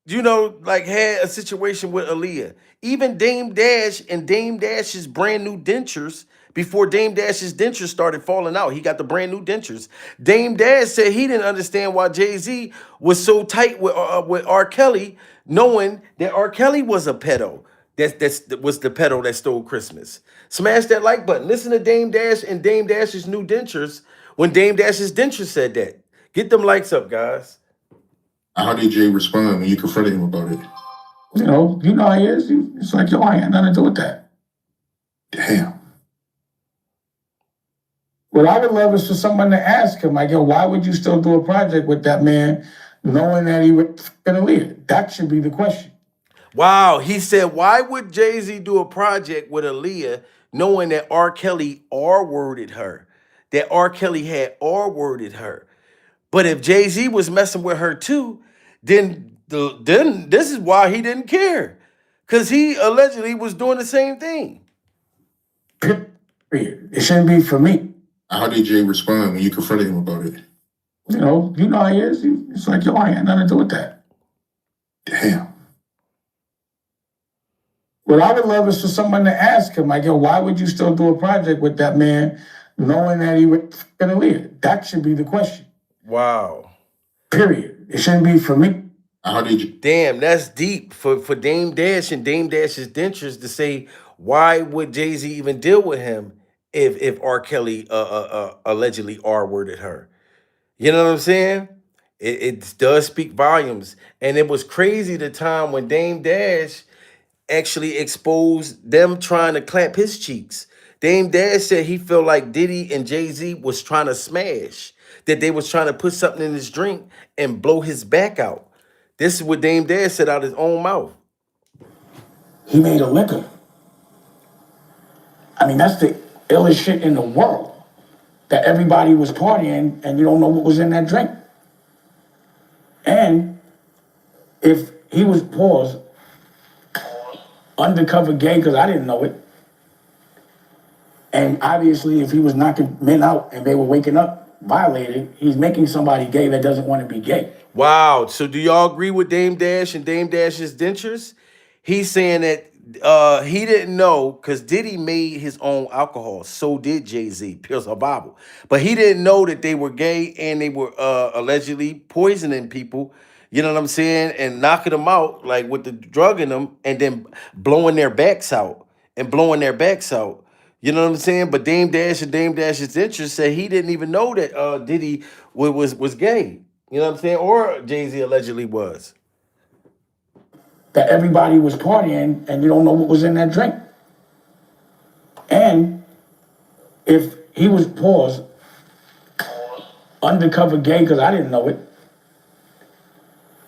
you know, like had a situation with Aaliyah. Even Dame Dash and Dame Dash's brand new dentures, before Dame Dash's dentures started falling out, he got the brand new dentures. Dame Dash said he didn't understand why Jay-Z was so tight with R. Kelly, knowing that R. Kelly was a pedo. That was the pedo that stole Christmas. Smash that like button. Listen to Dame Dash and Dame Dash's new dentures when Dame Dash's dentures said that. Get them likes up, guys. How did Jay respond when you confronted him about it? You know how he is. It's like, yo, I ain't nothing to do with that. Damn. What I would love is for someone to ask him, like, yo, why would you still do a project with that man knowing that he was gonna leave? That should be the question. Wow, he said, why would Jay-Z do a project with Aaliyah knowing that R. Kelly R-worded her? That R. Kelly had R-worded her. But if Jay-Z was messing with her too, then this is why he didn't care. Because he allegedly was doing the same thing. Period. It shouldn't be for me. How did Jay respond when you confronted him about it? You know how he is. It's like, yo, I ain't got nothing to do with that. Damn. What I would love is for someone to ask him, like, yo, why would you still do a project with that man knowing that he was gonna leave it? That should be the question. Wow. Period. It shouldn't be for me. How did you? Damn, that's deep for Dame Dash and Dame Dash's dentures to say, why would Jay-Z even deal with him if R. Kelly allegedly R-worded her? You know what I'm saying? It does speak volumes. And it was crazy the time when Dame Dash actually exposed them trying to clap his cheeks. Dame Dash said he felt like Diddy and Jay-Z was trying to smash, that they was trying to put something in his drink and blow his back out. This is what Dame Dash said out his own mouth. He made a liquor. I mean, that's the illest shit in the world. That everybody was partying and you don't know what was in that drink. And if he was paused, undercover gay, because I didn't know it. And obviously, if he was knocking men out and they were waking up violated, he's making somebody gay that doesn't want to be gay. Wow. So do y'all agree with Dame Dash and Dame Dash's dentures? He's saying that he didn't know because Diddy made his own alcohol. So did Jay-Z, Pills of Bible. But he didn't know that they were gay and they were allegedly poisoning people, you know what I'm saying? And knocking them out like with the drug in them and then blowing their backs out and blowing their backs out. You know what I'm saying? But Dame Dash and Dame Dash's dentures said he didn't even know that Diddy was gay. You know what I'm saying? Or Jay-Z allegedly was. That everybody was partying and you don't know what was in that drink. And if he was paused, undercover gay, because I didn't know it.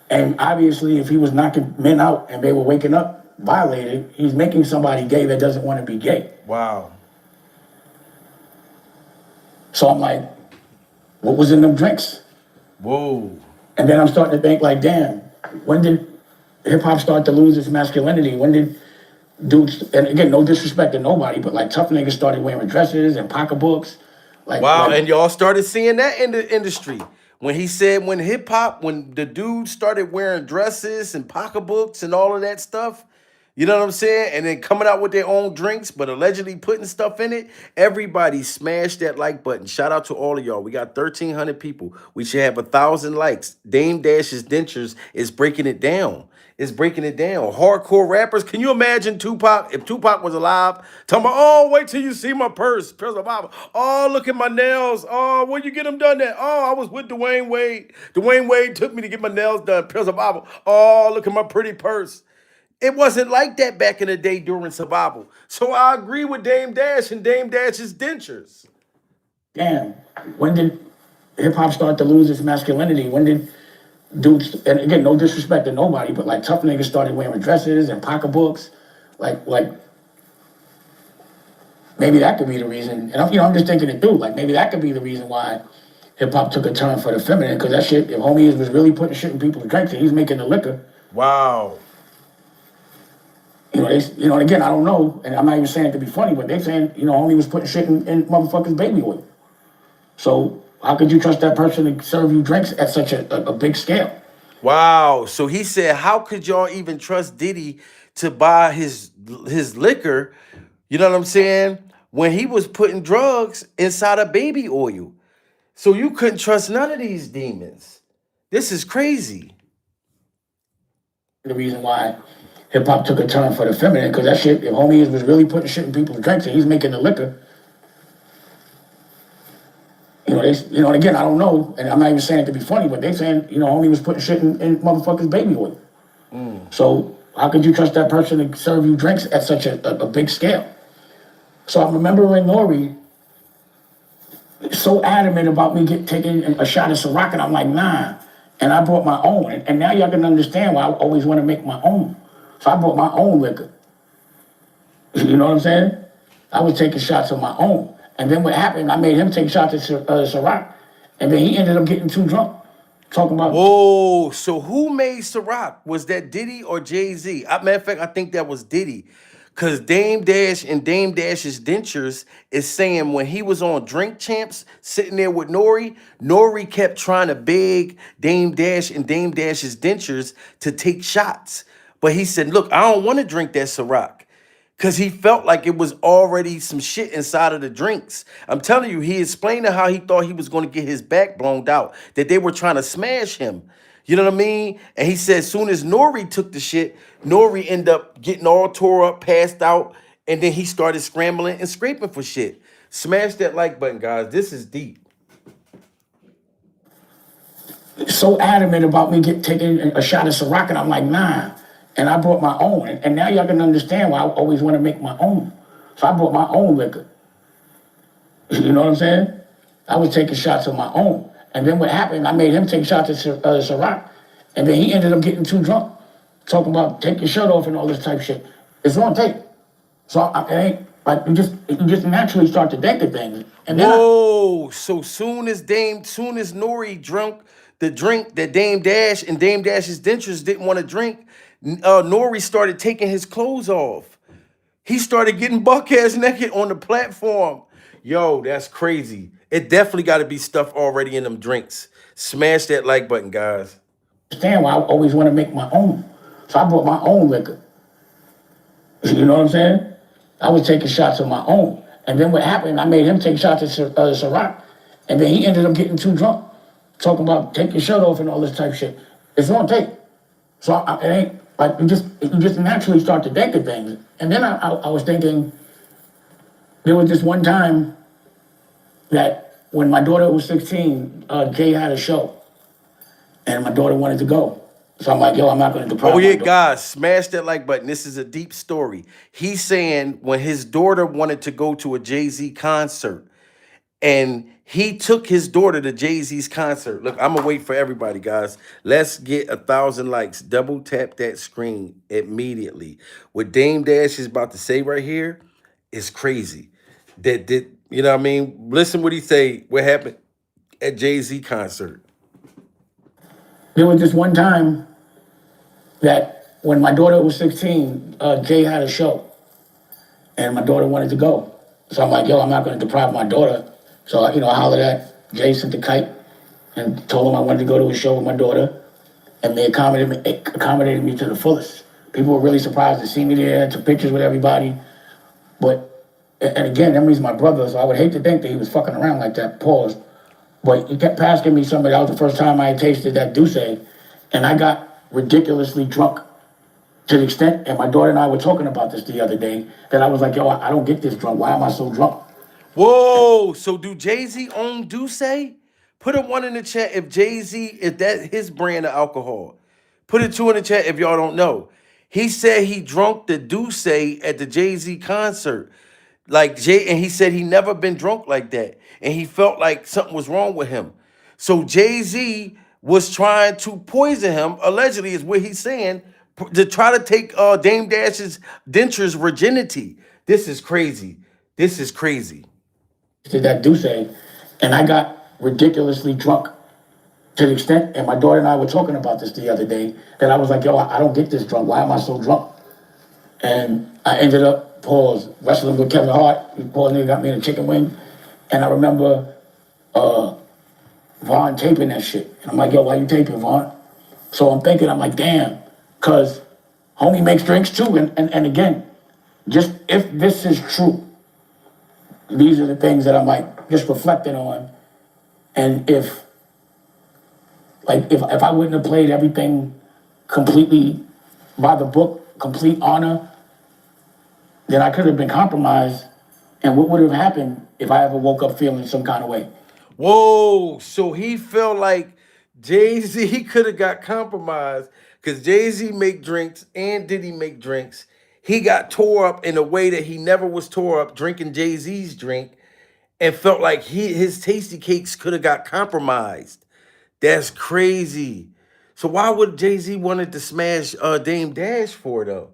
And obviously, if he was knocking men out and they were waking up violated, he's making somebody gay that doesn't want to be gay. Wow. So I'm like, what was in them drinks? Whoa. And then I'm starting to think like, damn, when did hip hop start to lose its masculinity? When did dudes, and again, no disrespect to nobody, but like tough niggas started wearing dresses and pocketbooks. Wow, and y'all started seeing that in the industry. When he said when hip hop, when the dudes started wearing dresses and pocketbooks and all of that stuff, you know what I'm saying? And then coming out with their own drinks, but allegedly putting stuff in it, everybody smashed that like button. Shout out to all of y'all. We got 1,300 people. We should have 1,000 likes. Dame Dash's dentures is breaking it down. It's breaking it down. Hardcore rappers. Can you imagine Tupac? If Tupac was alive, talking about, oh, wait till you see my purse. Purse of Bible. Oh, look at my nails. Oh, where you get them done at? Oh, I was with Dwayne Wade. Dwayne Wade took me to get my nails done. Purse of Bible. Oh, look at my pretty purse. It wasn't like that back in the day during survival. So I agree with Dame Dash and Dame Dash's dentures. Damn, when did hip hop start to lose its masculinity? When did dudes, and again, no disrespect to nobody, but like tough niggas started wearing dresses and pocketbooks? Like maybe that could be the reason. And I'm just thinking it through. Like maybe that could be the reason why hip hop took a turn for the feminine. Because that shit, if homie was really putting shit in people's drinks and he's making the liquor. Wow. And again, I don't know, and I'm not even saying it to be funny, but they're saying, homie was putting shit in motherfuckers' baby oil. So how could you trust that person to serve you drinks at such a big scale? Wow. So he said, how could y'all even trust Diddy to buy his liquor, you know what I'm saying, when he was putting drugs inside of baby oil? So you couldn't trust none of these demons. This is crazy. The reason why hip hop took a turn for the feminine, because that shit, if homie was really putting shit in people's drinks and he's making the liquor, and again, I don't know, and I'm not even saying it to be funny, but they're saying, homie was putting shit in motherfuckers' baby oil. So how could you trust that person to serve you drinks at such a big scale? So I'm remembering Nori so adamant about me taking a shot of Ciroc, and I'm like, nah. And I brought my own, and now y'all can understand why I always want to make my own. So I brought my own liquor. You know what I'm saying? I was taking shots of my own. And then what happened, I made him take shots of Ciroc. And then he ended up getting too drunk. talking about. Whoa, so who made Ciroc? Was that Diddy or Jay-Z? Matter of fact, I think that was Diddy. Cause Dame Dash and Dame Dash's dentures is saying when he was on Drink Champs sitting there with Nori, Nori kept trying to beg Dame Dash and Dame Dash's dentures to take shots. But he said, look, I don't want to drink that Ciroc. Cause he felt like it was already some shit inside of the drinks. I'm telling you, he explained how he thought he was going to get his back blown out, that they were trying to smash him. You know what I mean? And he said as soon as Nori took the shit, Nori ended up getting all tore up, passed out, and then he started scrambling and scraping for shit. Smash that like button, guys. This is deep. So adamant about me taking a shot of Ciroc, and I'm like, nah. And I brought my own. And now y'all can understand why I always want to make my own. So I brought my own liquor. You know what I'm saying? I was taking shots of my own. And then what happened, I made him take shots of Ciroc. And then he ended up getting too drunk, talking about take your shirt off and all this type shit. It's on tape. So it ain't like you just naturally start to think of things. And then Whoa! So soon as Nori drunk the drink that Dame Dash and Dame Dash's dentures didn't want to drink, Nori started taking his clothes off. He started getting buck-ass naked on the platform. Yo, that's crazy. It definitely got to be stuff already in them drinks. Smash that like button, guys. understand why I always want to make my own. So I brought my own liquor. You know what I'm saying? I was taking shots of my own. And then what happened, I made him take shots of Ciroc. And then he ended up getting too drunk, talking about take your shirt off and all this type shit. It's on tape. So it ain't like you just naturally start to think of things. And then I was thinking, there was this one time that when my daughter was 16, Jay had a show, and my daughter wanted to go. So I'm like, yo, I'm not going to deprive Oh my yeah, daughter. guys, smash that like button. This is a deep story. He's saying when his daughter wanted to go to a Jay-Z concert, and he took his daughter to Jay-Z's concert. Look, I'm gonna wait for everybody, guys. Let's get 1,000 likes. Double tap that screen immediately. What Dame Dash is about to say right here is crazy. That you know what I mean? Listen what he say. What happened at Jay-Z concert? There was this one time that when my daughter was 16, Jay had a show, and my daughter wanted to go. So I'm like, yo, I'm not going to deprive my daughter. So, I hollered at Jay, sent the kite, and told him I wanted to go to a show with my daughter, and they accommodated me to the fullest. People were really surprised to see me there, took pictures with everybody. But, and again, Emery's my brother, so I would hate to think that he was fucking around like that, pause. But he kept asking me something. That was the first time I had tasted that Douce, and I got ridiculously drunk to the extent, and my daughter and I were talking about this the other day, that I was like, yo, I don't get this drunk. Why am I so drunk? Whoa, so do Jay-Z own Douce? Put a 1 in the chat if Jay-Z, if that his brand of alcohol. Put a 2 in the chat if y'all don't know. He said he drunk the Douce at the Jay-Z concert. And he said he never been drunk like that. And he felt like something was wrong with him. So Jay-Z was trying to poison him, allegedly is what he's saying, to try to take Dame Dash's dentures virginity. This is crazy. This is crazy. To that Douce, and I got ridiculously drunk to the extent, and my daughter and I were talking about this the other day, that I was like, yo, I don't get this drunk. Why am I so drunk? And I ended up, wrestling with Kevin Hart. Nigga got me in a chicken wing. And I remember Vaughn taping that shit. And I'm like, yo, why you taping, Vaughn? So I'm thinking, I'm like, damn, because homie makes drinks too. And again, just if this is true, these are the things that I'm like just reflecting on. And if I wouldn't have played everything completely by the book, complete honor, then I could have been compromised. And what would have happened if I ever woke up feeling some kind of way? Whoa, so he felt like Jay-Z could have got compromised because Jay-Z make drinks and Diddy make drinks. He got tore up in a way that he never was tore up drinking Jay-Z's drink and felt like his tasty cakes could have got compromised. That's crazy. So why would Jay-Z wanted to smash Dame Dash for though?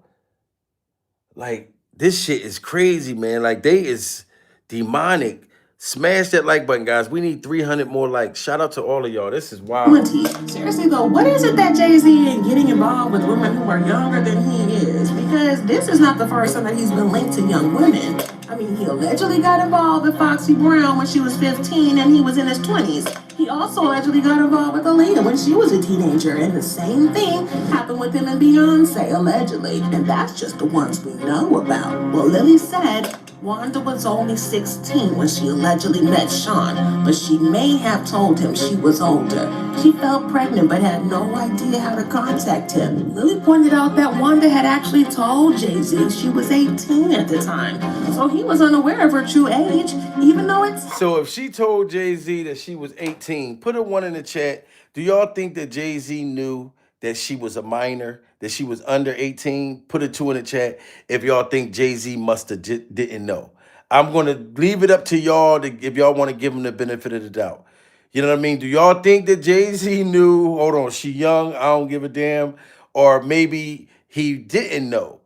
Like, this shit is crazy, man. Like, they is demonic. Smash that like button, guys. We need 300 more likes. Shout out to all of y'all. This is wild. Seriously though, what is it that Jay-Z ain't getting involved with women who are younger than he is? Because this is not the first time that he's been linked to young women. I mean, he allegedly got involved with Foxy Brown when she was 15 and he was in his 20s. He also allegedly got involved with Aaliyah when she was a teenager, and the same thing happened with him and Beyonce, allegedly. And that's just the ones we know about. Well, Lily said Wanda was only 16 when she allegedly met Sean, but she may have told him she was older. She felt pregnant but had no idea how to contact him. Lily pointed out that Wanda had actually told Jay-Z she was 18 at the time, so he was unaware of her true age, even though it's... So if she told Jay-Z that she was 18, put a 1 in the chat. Do y'all think that Jay-Z knew that she was a minor, that she was under 18? Put a 2 in the chat if y'all think Jay-Z must have didn't know. I'm going to leave it up to y'all if y'all want to give him the benefit of the doubt. You know what I mean? Do y'all think that Jay-Z knew, hold on, she young, I don't give a damn, or maybe he didn't know?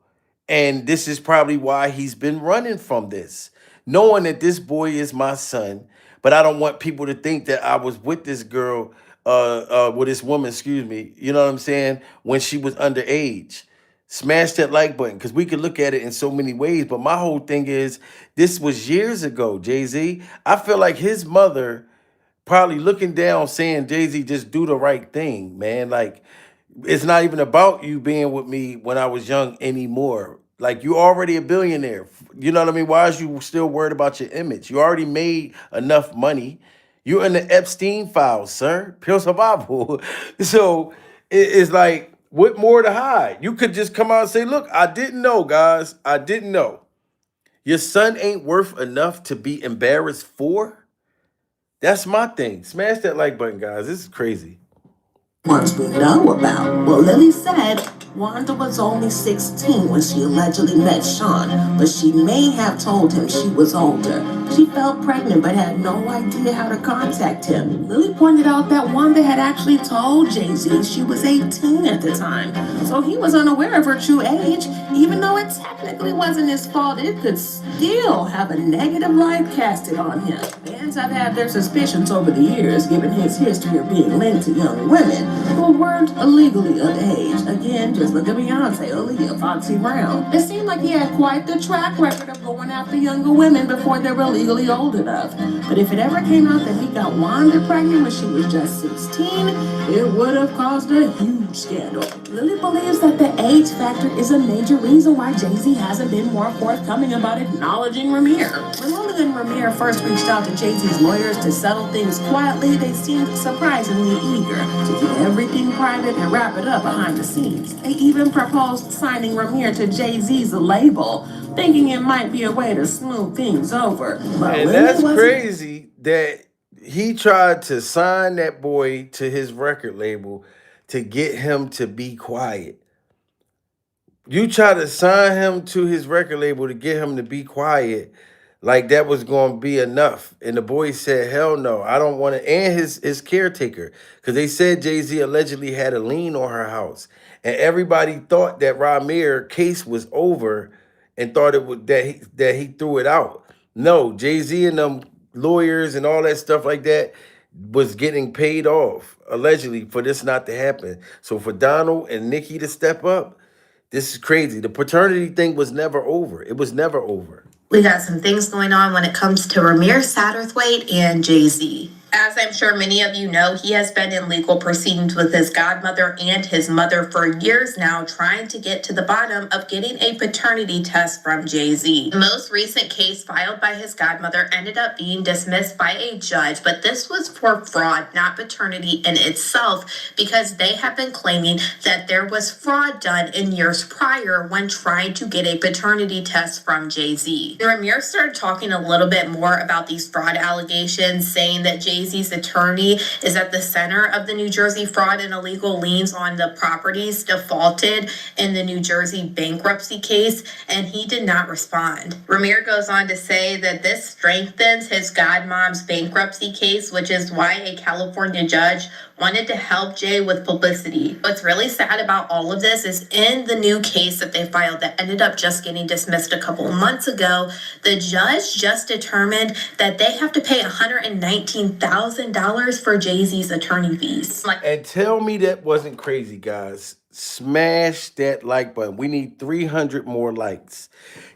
And this is probably why he's been running from this, knowing that this boy is my son, but I don't want people to think that I was with this girl, with this woman, excuse me, you know what I'm saying, when she was underage. Smash that like button, because we could look at it in so many ways. But my whole thing is, this was years ago, Jay-Z. I feel like his mother probably looking down saying, Jay-Z, just do the right thing, man. Like, it's not even about you being with me when I was young anymore. Like, you already a billionaire. You know what I mean? Why is you still worried about your image? You already made enough money. You're in the Epstein files, sir. Pure survival. So it's like, what more to hide? You could just come out and say, look, I didn't know, guys. I didn't know. Your son ain't worth enough to be embarrassed for? That's my thing. Smash that like button, guys. This is crazy. Ones we know about. Well, Lily said Wanda was only 16 when she allegedly met Sean, but she may have told him she was older. She felt pregnant but had no idea how to contact him. Lily pointed out that Wanda had actually told Jay-Z she was 18 at the time, so he was unaware of her true age, even though it technically wasn't his fault. It could still have a negative light casted on him. Fans have had their suspicions over the years, given his history of being linked to young women who weren't illegally underage. Again, just look at Beyonce, Aaliyah, Foxy Brown. It seemed like he had quite the track record of going after younger women before they were legally old enough. But if it ever came out that he got Wanda pregnant when she was just 16, it would have caused a huge scandal. Lily believes that the age factor is a major reason why Jay-Z hasn't been more forthcoming about acknowledging Ramir. When Lily and Ramir first reached out to Jay-Z's lawyers to settle things quietly, they seemed surprisingly eager to keep everything private and wrap it up behind the scenes. They even proposed signing Ramir to Jay-Z's label, thinking it might be a way to smooth things over. But and that's crazy that he tried to sign that boy to his record label to get him to be quiet. You try to sign him to his record label to get him to be quiet, like that was going to be enough. And the boy said, hell no, I don't want to. And his caretaker, because they said Jay-Z allegedly had a lien on her house. And everybody thought that Ramir case was over and thought it would that he threw it out. No, Jay-Z and them lawyers and all that stuff like that was getting paid off, allegedly, for this not to happen. So for Donald and Nicki to step up, this is crazy. The paternity thing was never over. It was never over. We got some things going on when it comes to Ramir Satterthwaite and Jay-Z. As I'm sure many of you know, he has been in legal proceedings with his godmother and his mother for years now, trying to get to the bottom of getting a paternity test from Jay-Z. The most recent case filed by his godmother ended up being dismissed by a judge, but this was for fraud, not paternity in itself, because they have been claiming that there was fraud done in years prior when trying to get a paternity test from Jay-Z. Ramir started talking a little bit more about these fraud allegations, saying that Jay-Z's attorney is at the center of the New Jersey fraud and illegal liens on the properties defaulted in the New Jersey bankruptcy case, and he did not respond. Ramir goes on to say that this strengthens his godmom's bankruptcy case, which is why a California judge wanted to help Jay with publicity. What's really sad about all of this is in the new case that they filed that ended up just getting dismissed a couple of months ago, the judge just determined that they have to pay $119,000 for Jay-Z's attorney fees. And tell me that wasn't crazy, guys. Smash that like button. We need 300 more likes.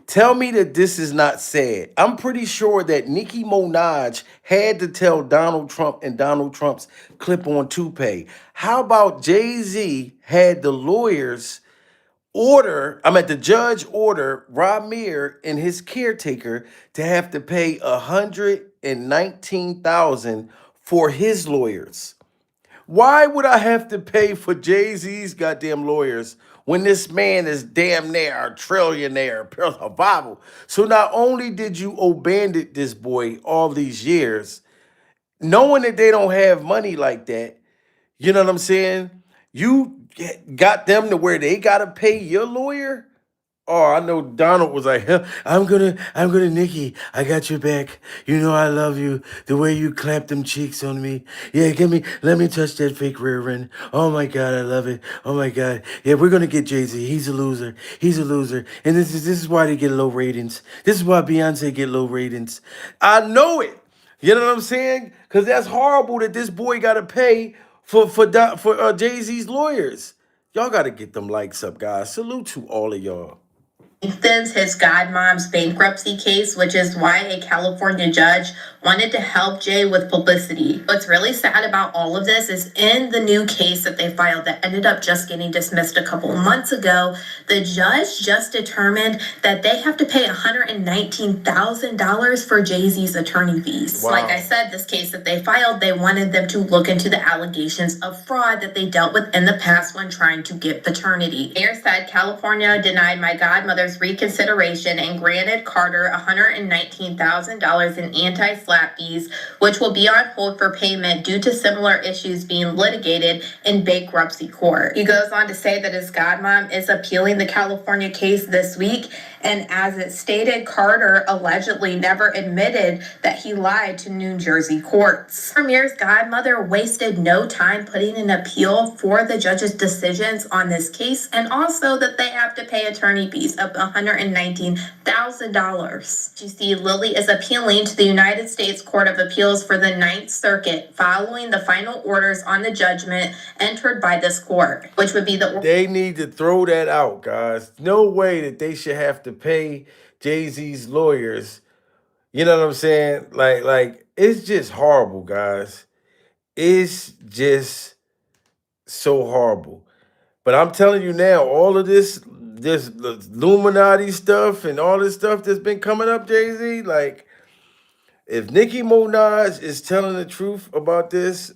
Tell me that this is not sad. I'm pretty sure that Nicki Minaj had to tell Donald Trump and Donald Trump's clip-on toupee. How about Jay-Z had the lawyers the judge order Ramir and his caretaker to have to pay $119,000 for his lawyers? Why would I have to pay for Jay-Z's goddamn lawyers when this man is damn near a trillionaire, survival? So not only did you abandon this boy all these years, knowing that they don't have money like that, you know what I'm saying? You got them to where they gotta pay your lawyer? Oh, I know Donald was like, "Huh, I'm gonna, Nikki, I got your back. You know I love you. The way you clap them cheeks on me. Yeah, let me touch that fake rear end. Oh my God, I love it. Oh my God. Yeah, we're gonna get Jay-Z. He's a loser. He's a loser. And this is why they get low ratings. This is why Beyonce get low ratings. I know it. You know what I'm saying? Because that's horrible that this boy gotta pay for Jay-Z's lawyers. Y'all gotta get them likes up, guys. Salute to all of y'all. Strengthens his godmom's bankruptcy case, which is why a California judge wanted to help Jay with publicity. What's really sad about all of this is in the new case that they filed that ended up just getting dismissed a couple of months ago, the judge just determined that they have to pay $119,000 for Jay-Z's attorney fees. Wow. Like I said, this case that they filed, they wanted them to look into the allegations of fraud that they dealt with in the past when trying to get paternity. Mayor said California denied my godmother's reconsideration and granted Carter $119,000 in anti-SLAPP fees, which will be on hold for payment due to similar issues being litigated in bankruptcy court. He goes on to say that his godmom is appealing the California case this week, and as it stated, Carter allegedly never admitted that he lied to New Jersey courts. Ramir's godmother wasted no time putting an appeal for the judge's decisions on this case, and also that they have to pay attorney fees of $119,000. You see, Lily is appealing to the United States Court of Appeals for the Ninth Circuit following the final orders on the judgment entered by this court, which would be the... They need to throw that out, guys. No way that they should have to pay Jay-Z's lawyers. You know what I'm saying? Like it's just horrible, guys. It's just so horrible. But I'm telling you now, all of this Illuminati stuff and all this stuff that's been coming up, Jay-Z, like, if Nicki Minaj is telling the truth about this,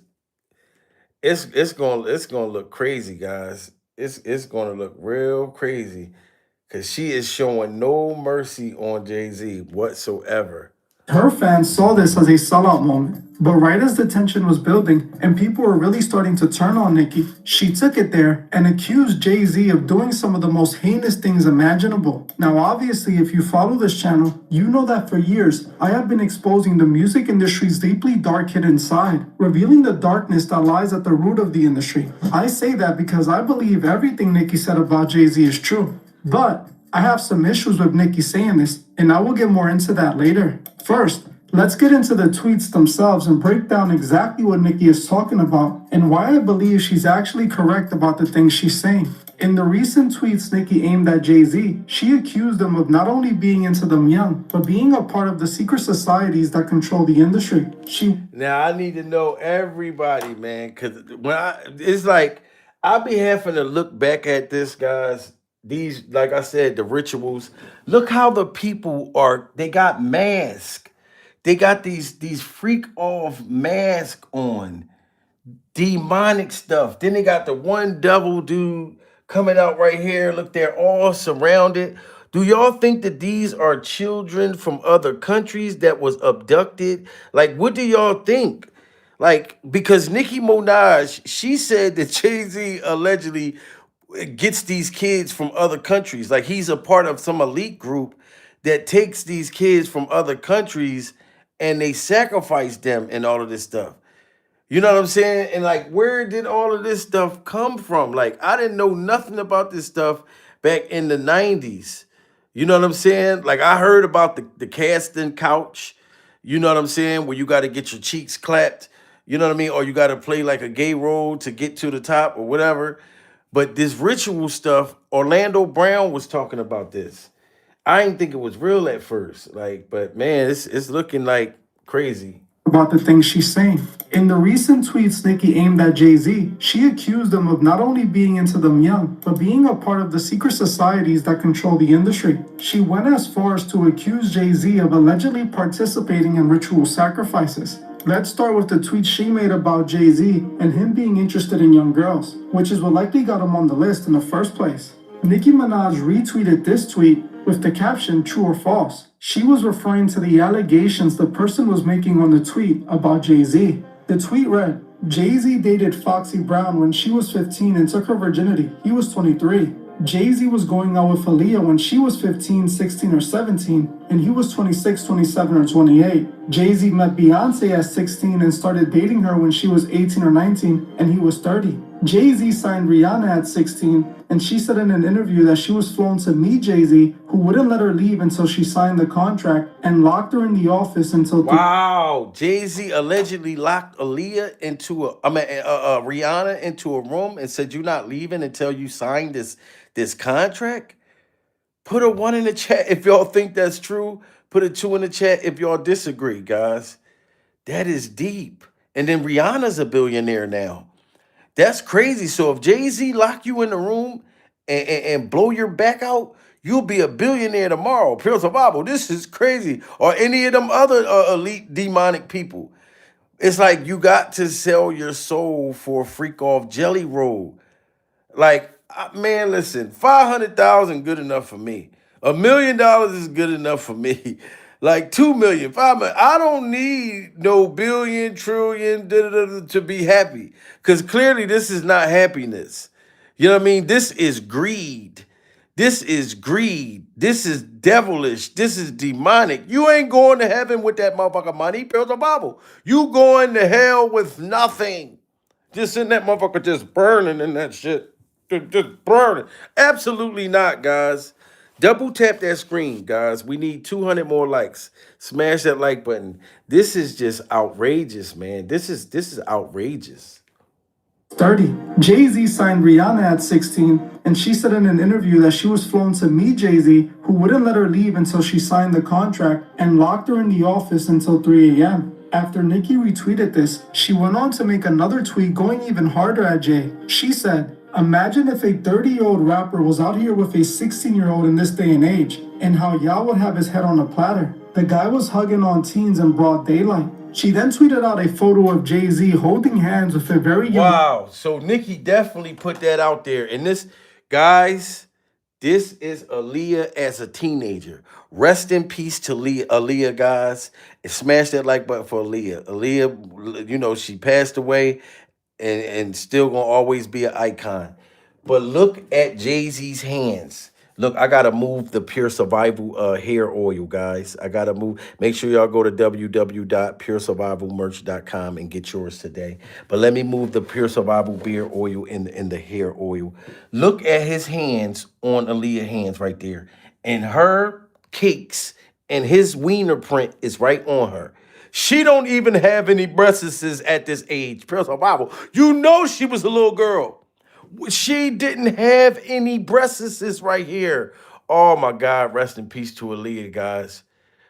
it's gonna look crazy, guys. It's gonna look real crazy because she is showing no mercy on Jay-Z whatsoever. Her fans saw this as a sellout moment, but right as the tension was building and people were really starting to turn on Nicki, she took it there and accused Jay-Z of doing some of the most heinous things imaginable. Now obviously, if you follow this channel, you know that for years, I have been exposing the music industry's deeply dark hidden side, revealing the darkness that lies at the root of the industry. I say that because I believe everything Nicki said about Jay-Z is true, but I have some issues with Nicki saying this, and I will get more into that later. First, let's get into the tweets themselves and break down exactly what Nicki is talking about and why I believe she's actually correct about the things she's saying. In the recent tweets Nicki aimed at Jay-Z, she accused him of not only being into them young, but being a part of the secret societies that control the industry. Now I need to know everybody, man, because it's like I be having to look back at this, guys. These, like I said, the rituals. Look how the people they got masks. They got these freak off masks on. Demonic stuff. Then they got the one devil dude coming out right here. Look, they're all surrounded. Do y'all think that these are children from other countries that was abducted? Like, what do y'all think? Like, because Nicki Minaj, she said that Jay-Z allegedly gets these kids from other countries. Like, he's a part of some elite group that takes these kids from other countries and they sacrifice them and all of this stuff. You know what I'm saying? And like, where did all of this stuff come from? Like, I didn't know nothing about this stuff back in the 90s. You know what I'm saying? Like, I heard about the casting couch, you know what I'm saying, where you got to get your cheeks clapped, you know what I mean? Or you got to play like a gay role to get to the top or whatever. But this ritual stuff, Orlando Brown was talking about this. I didn't think it was real at first. Like, but man, it's looking like crazy. About the things she's saying. In the recent tweets Nicki aimed at Jay-Z, she accused him of not only being into them young, but being a part of the secret societies that control the industry. She went as far as to accuse Jay-Z of allegedly participating in ritual sacrifices. Let's start with the tweet she made about Jay-Z and him being interested in young girls, which is what likely got him on the list in the first place. Nicki Minaj retweeted this tweet with the caption true or false. She was referring to the allegations the person was making on the tweet about Jay-Z. The tweet read, Jay-Z dated Foxy Brown when she was 15 and took her virginity. He was 23. Jay-Z was going out with Aaliyah when she was 15, 16, or 17, and he was 26, 27, or 28. Jay-Z met Beyonce at 16 and started dating her when she was 18 or 19, and he was 30. Jay-Z signed Rihanna at 16, and she said in an interview that she was flown to meet Jay-Z, who wouldn't let her leave until she signed the contract and locked her in the office until... Wow, Jay-Z allegedly locked Aaliyah into Rihanna into a room and said, "You're not leaving until you sign this contract." Put a 1 in the chat if y'all think that's true. Put a 2 in the chat if y'all disagree, guys. That is deep. And then Rihanna's a billionaire now. That's crazy. So if Jay-Z lock you in the room and blow your back out, you'll be a billionaire tomorrow. Pure survival. This is crazy. Or any of them other elite demonic people. It's like you got to sell your soul for a freak off jelly roll. Like, man, listen, 500,000 good enough for me. $1 million is good enough for me. Like 2 million, 5 million. I don't need no billion, trillion to be happy. Because clearly this is not happiness. You know what I mean? This is greed. This is greed. This is devilish. This is demonic. You ain't going to heaven with that motherfucker money. Pills of Bible. You going to hell with nothing. Just in that motherfucker just burning in that shit. Just burning. Absolutely not, guys. Double tap that screen, guys. We need 200 more likes. Smash that like button. This is just outrageous, man. This is outrageous. 30. Jay-Z signed Rihanna at 16, and she said in an interview that she was flown to meet Jay-Z, who wouldn't let her leave until she signed the contract and locked her in the office until 3 a.m. After Nicki retweeted this, she went on to make another tweet going even harder at Jay. She said, imagine if a 30-year-old rapper was out here with a 16-year-old in this day and age, and how y'all would have his head on a platter. The guy was hugging on teens in broad daylight. She then tweeted out a photo of Jay-Z holding hands with a very young... Wow, so Nicki definitely put that out there. And this, guys, this is Aaliyah as a teenager. Rest in peace to Aaliyah, guys. And smash that like button for Aaliyah. Aaliyah, you know, she passed away and still gonna always be an icon. But look at Jay-Z's hands. Look, I gotta move the Pure Survival hair oil, guys. I gotta move. Make sure y'all go to www.puresurvivalmerch.com and get yours today. But let me move the Pure Survival beard oil in the hair oil. Look at his hands on Aaliyah's hands right there. And her cakes and his wiener print is right on her. She don't even have any breasts at this age. Pure Survival. You know she was a little girl. She didn't have any breasts right here. Oh my God, rest in peace to Aaliyah, guys.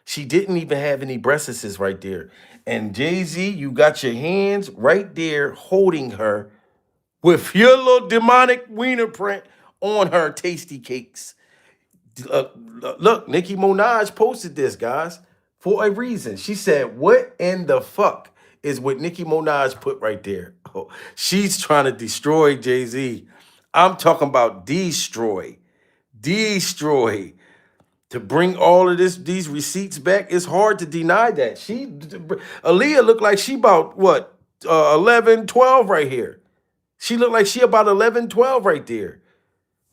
She didn't even have any breasts right there. And Jay-Z, you got your hands right there holding her with your little demonic wiener print on her tasty cakes. Look, Nicki Minaj posted this, guys, for a reason. She said, what in the fuck is what Nicki Minaj put right there? Oh, she's trying to destroy Jay-Z. I'm talking about destroy. To bring all of these receipts back, it's hard to deny that. Aaliyah looked like she about, what, 11, 12 right here. She looked like she about 11, 12 right there.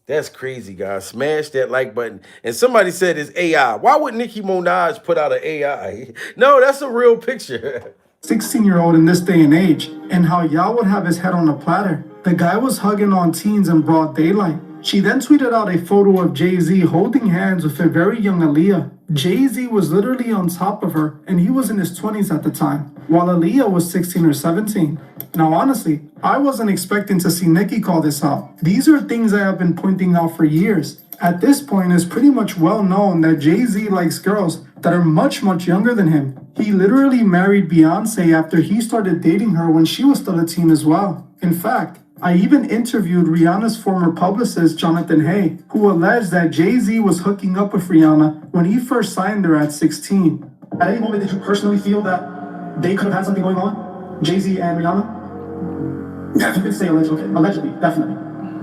That's crazy, guys. Smash that like button. And somebody said it's AI. Why would Nicki Minaj put out an AI? No, that's a real picture. 16-year-old in this day and age, and how y'all would have his head on a platter. The guy was hugging on teens in broad daylight. She then tweeted out a photo of Jay-Z holding hands with a very young Aaliyah. Jay-Z was literally on top of her, and he was in his 20s at the time, while Aaliyah was 16 or 17. Now honestly, I wasn't expecting to see Nicki call this out. These are things I have been pointing out for years. At this point, it's pretty much well known that Jay-Z likes girls that are much younger than him. He literally married Beyonce after he started dating her when she was still a teen as well. In fact, I even interviewed Rihanna's former publicist, Jonathan Hay, who alleged that Jay-Z was hooking up with Rihanna when he first signed her at 16. At any moment, did you personally feel that they could have had something going on? Jay-Z and Rihanna? Definitely. You could say allegedly. Okay, allegedly, definitely.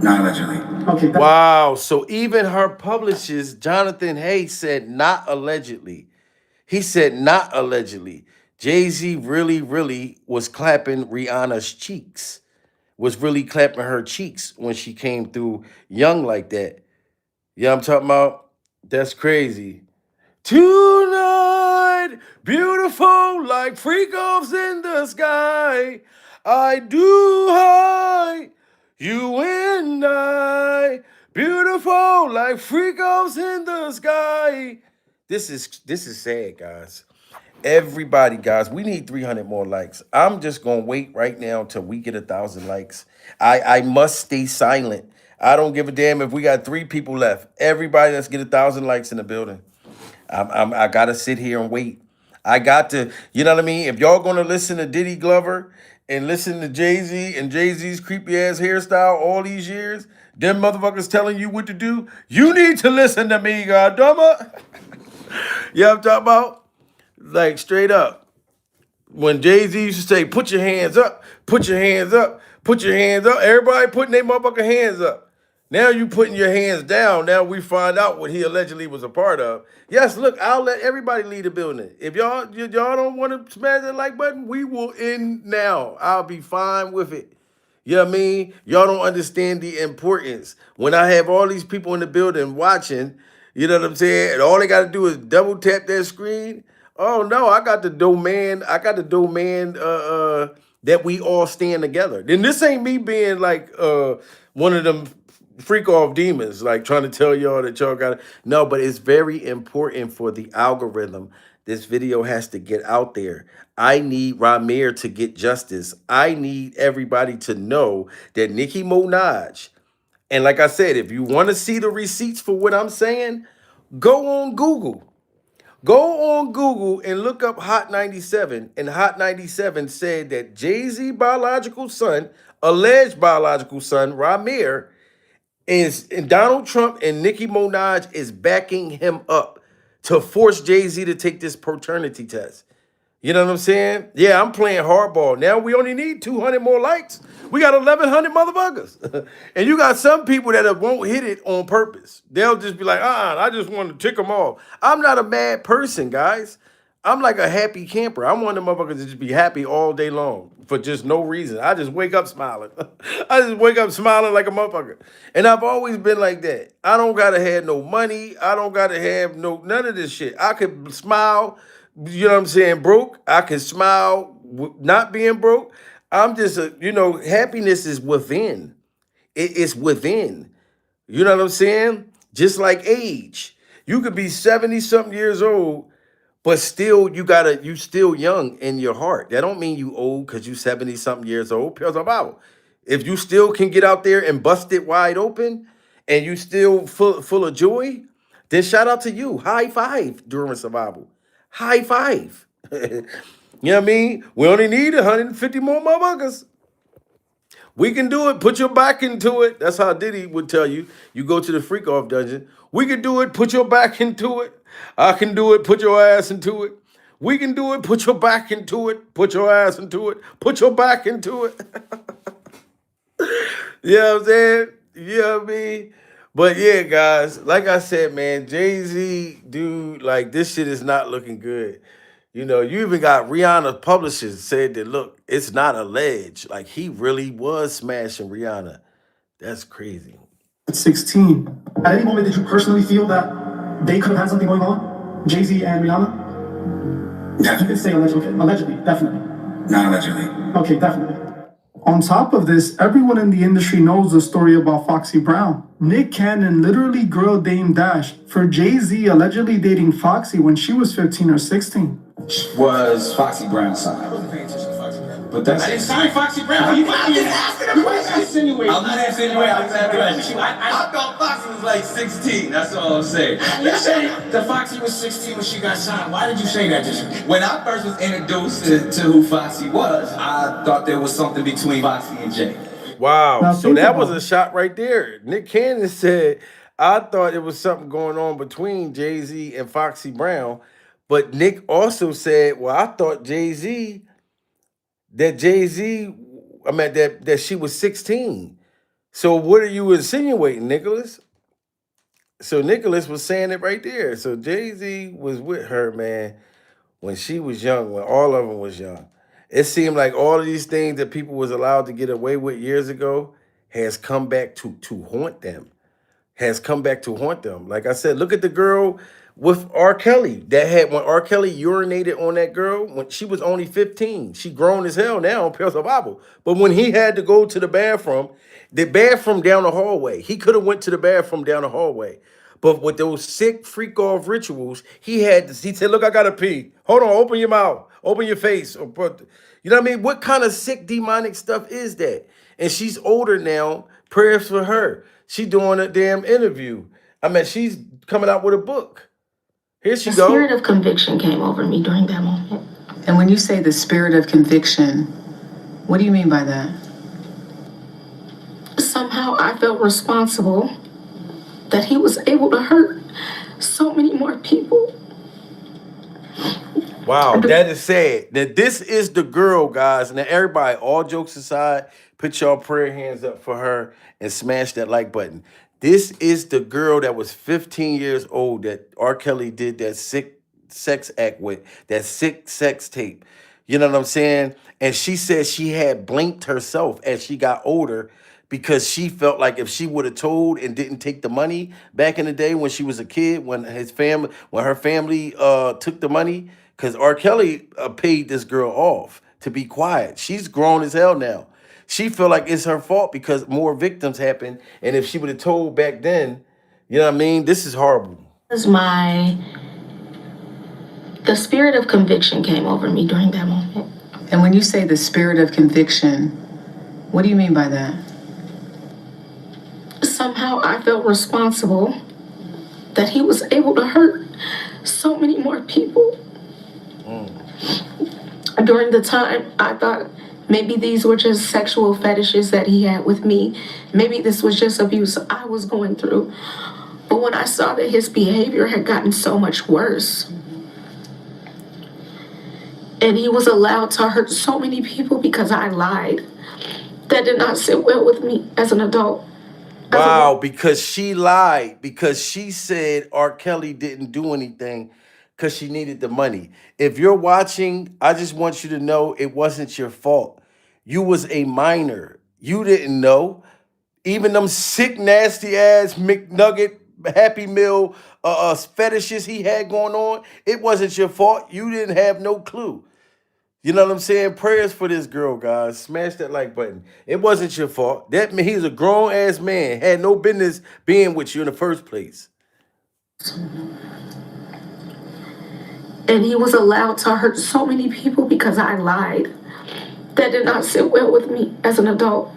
Not allegedly. Okay. Wow. So even her publicist, Jonathan Hay, said not allegedly. He said not allegedly. Jay-Z really was clapping Rihanna's cheeks. Was really clapping her cheeks when she came through young like that. Yeah, I'm talking about? That's crazy. Tonight, beautiful like freak-offs in the sky. I do high, you and I. Beautiful like freak-offs in the sky. This is sad, guys. Everybody, guys, we need 300 more likes. I'm just gonna wait right now until we get 1,000 likes. I must stay silent. I don't give a damn if we got 3 people left. Everybody, let's get 1,000 likes in the building. I gotta sit here and wait. I got to, you know what I mean? If y'all gonna listen to Diddy Glover and listen to Jay-Z and Jay-Z's creepy ass hairstyle all these years, them motherfuckers telling you what to do, you need to listen to me, goddamn. You know what I'm talking about? Like, straight up. When Jay-Z used to say, put your hands up, put your hands up, put your hands up, everybody putting their motherfucking hands up. Now you putting your hands down. Now we find out what he allegedly was a part of. Yes, look, I'll let everybody leave the building. If y'all don't want to smash that like button, we will end now. I'll be fine with it. You know what I mean? Y'all don't understand the importance. When I have all these people in the building watching, you know what I'm saying? And all they got to do is double tap that screen. Oh no, I got the domain. That we all stand together. Then this ain't me being like one of them freak off demons, like trying to tell y'all that y'all got to. No, but it's very important for the algorithm. This video has to get out there. I need Ramir to get justice. I need everybody to know that Nicki Minaj, and like I said, if you want to see the receipts for what I'm saying, go on Google. Go on Google and look up Hot 97. And Hot 97 said that Jay-Z biological son, alleged biological son, Ramir, and Donald Trump and Nicki Minaj is backing him up to force Jay-Z to take this paternity test. You know what I'm saying? Yeah, I'm playing hardball. Now we only need 200 more likes. We got 1,100 motherfuckers. And you got some people that won't hit it on purpose. They'll just be like, I just want to tick them off. I'm not a mad person, guys. I'm like a happy camper. I'm one of the motherfuckers that just be happy all day long for just no reason. I just wake up smiling. I just wake up smiling like a motherfucker. And I've always been like that. I don't got to have no money. I don't got to have none of this shit. I could smile. You know what I'm saying? Broke. I can smile not being broke. I'm just happiness is within. It's within. You know what I'm saying? Just like age. You could be 70 something years old, but still you still young in your heart. That don't mean you old because you 70 something years old. Pure Bible. If you still can get out there and bust it wide open and you still full of joy, then shout out to you. High five during survival. High five. You know what I mean? We only need 150 more motherfuckers. We can do it. Put your back into it. That's how Diddy would tell you. You go to the freak off dungeon. We can do it. Put your back into it. I can do it. Put your ass into it. We can do it. Put your back into it. Put your ass into it. Put your back into it. You know what I'm saying? You know what I mean? But yeah, guys, like I said, man, Jay-Z, dude, like this shit is not looking good. You know, you even got Rihanna's publishers said that, look, it's not alleged. Like he really was smashing Rihanna. That's crazy. At 16. At any moment, did you personally feel that they could have had something going on? Jay-Z and Rihanna? Definitely. You could say allegedly. Okay, allegedly, definitely. Not allegedly. Okay, definitely. On top of this, everyone in the industry knows the story about Foxy Brown. Nick Cannon literally grilled Dame Dash for Jay-Z allegedly dating Foxy when she was 15 or 16. Was Foxy Brown's son. I wasn't paying attention to Foxy Brown. But that's. I didn't sign Foxy Brown. I'm just asking a question. Insinuating. I'm not insinuating. I'm asking a question. I thought Foxy was like 16. That's all I'm saying. You said the Foxy was 16 when she got signed. Why did you say that just When I first was introduced to who Foxy was, I thought there was something between Foxy and Jay. Wow. Now So think that about was it. a shot right there. Nick Cannon said, I thought there was something going on between Jay-Z and Foxy Brown. But Nick also said, well, I thought Jay-Z, I mean, that she was 16. So what are you insinuating, Nicholas? So Nicholas was saying it right there. So Jay-Z was with her, man, when she was young, when all of them was young. It seemed like all of these things that people was allowed to get away with years ago has come back to haunt them. Has come back to haunt them. Like I said, look at the girl with R. Kelly that had when R. Kelly urinated on that girl when she was only 15. She grown as hell now on Pure Survival. But when he had to go to the bathroom down the hallway, he could have went to the bathroom down the hallway. But with those sick freak off rituals, he said, look, I gotta pee. Hold on, open your mouth, open your face. Or you know what I mean? What kind of sick demonic stuff is that? And she's older now. Prayers for her. She doing a damn interview. I mean, she's coming out with a book. Here she The go. spirit of conviction came over me during that moment. And when you say the spirit of conviction, what do you mean by that? Somehow I felt responsible that he was able to hurt so many more people. Wow, that is sad. That this is the girl, guys. Now, everybody, all jokes aside, put y'all prayer hands up for her and smash that like button. This is the girl that was 15 years old that R. Kelly did that sick sex act with, that sick sex tape. You know what I'm saying? And she said she had blinked herself as she got older because she felt like if she would have told and didn't take the money back in the day when she was a kid, when her family took the money, because R. Kelly paid this girl off to be quiet. She's grown as hell now. She feel like it's her fault because more victims happen. And if she would have told back then, you know what I mean? This is horrible. The spirit of conviction came over me during that moment. And when you say the spirit of conviction, what do you mean by that? Somehow I felt responsible that he was able to hurt so many more people. During the time, I thought maybe these were just sexual fetishes that he had with me. Maybe this was just abuse I was going through. But when I saw that his behavior had gotten so much worse, and he was allowed to hurt so many people because I lied, that did not sit well with me as an adult. Wow, because she lied, because she said R. Kelly didn't do anything because she needed the money. If you're watching, I just want you to know it wasn't your fault. You was a minor. You didn't know. Even them sick, nasty ass McNugget, Happy Meal fetishes he had going on, it wasn't your fault. You didn't have no clue. You know what I'm saying? Prayers for this girl, guys. Smash that like button. It wasn't your fault. That man, he's a grown ass man. Had no business being with you in the first place. And he was allowed to hurt so many people because I lied. That did not sit well with me as an adult,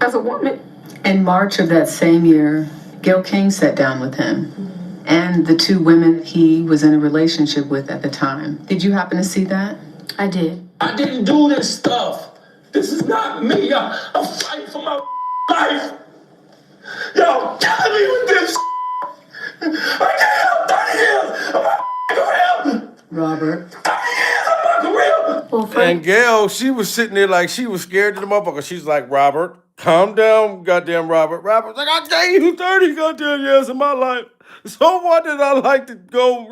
as a woman. In March of that same year, Gayle King sat down with him and the two women he was in a relationship with at the time. Did you happen to see that? I did. I didn't do this stuff. This is not me. I'm fighting for my life. Y'all killing me with this. I can't help 30 years of my career. Robert. 30 years of my career. Well, And Gail, she was sitting there like she was scared to the motherfucker. She's like, Robert, calm down, goddamn Robert. Robert's like, I gave you 30 goddamn years of my life. So what did I like to go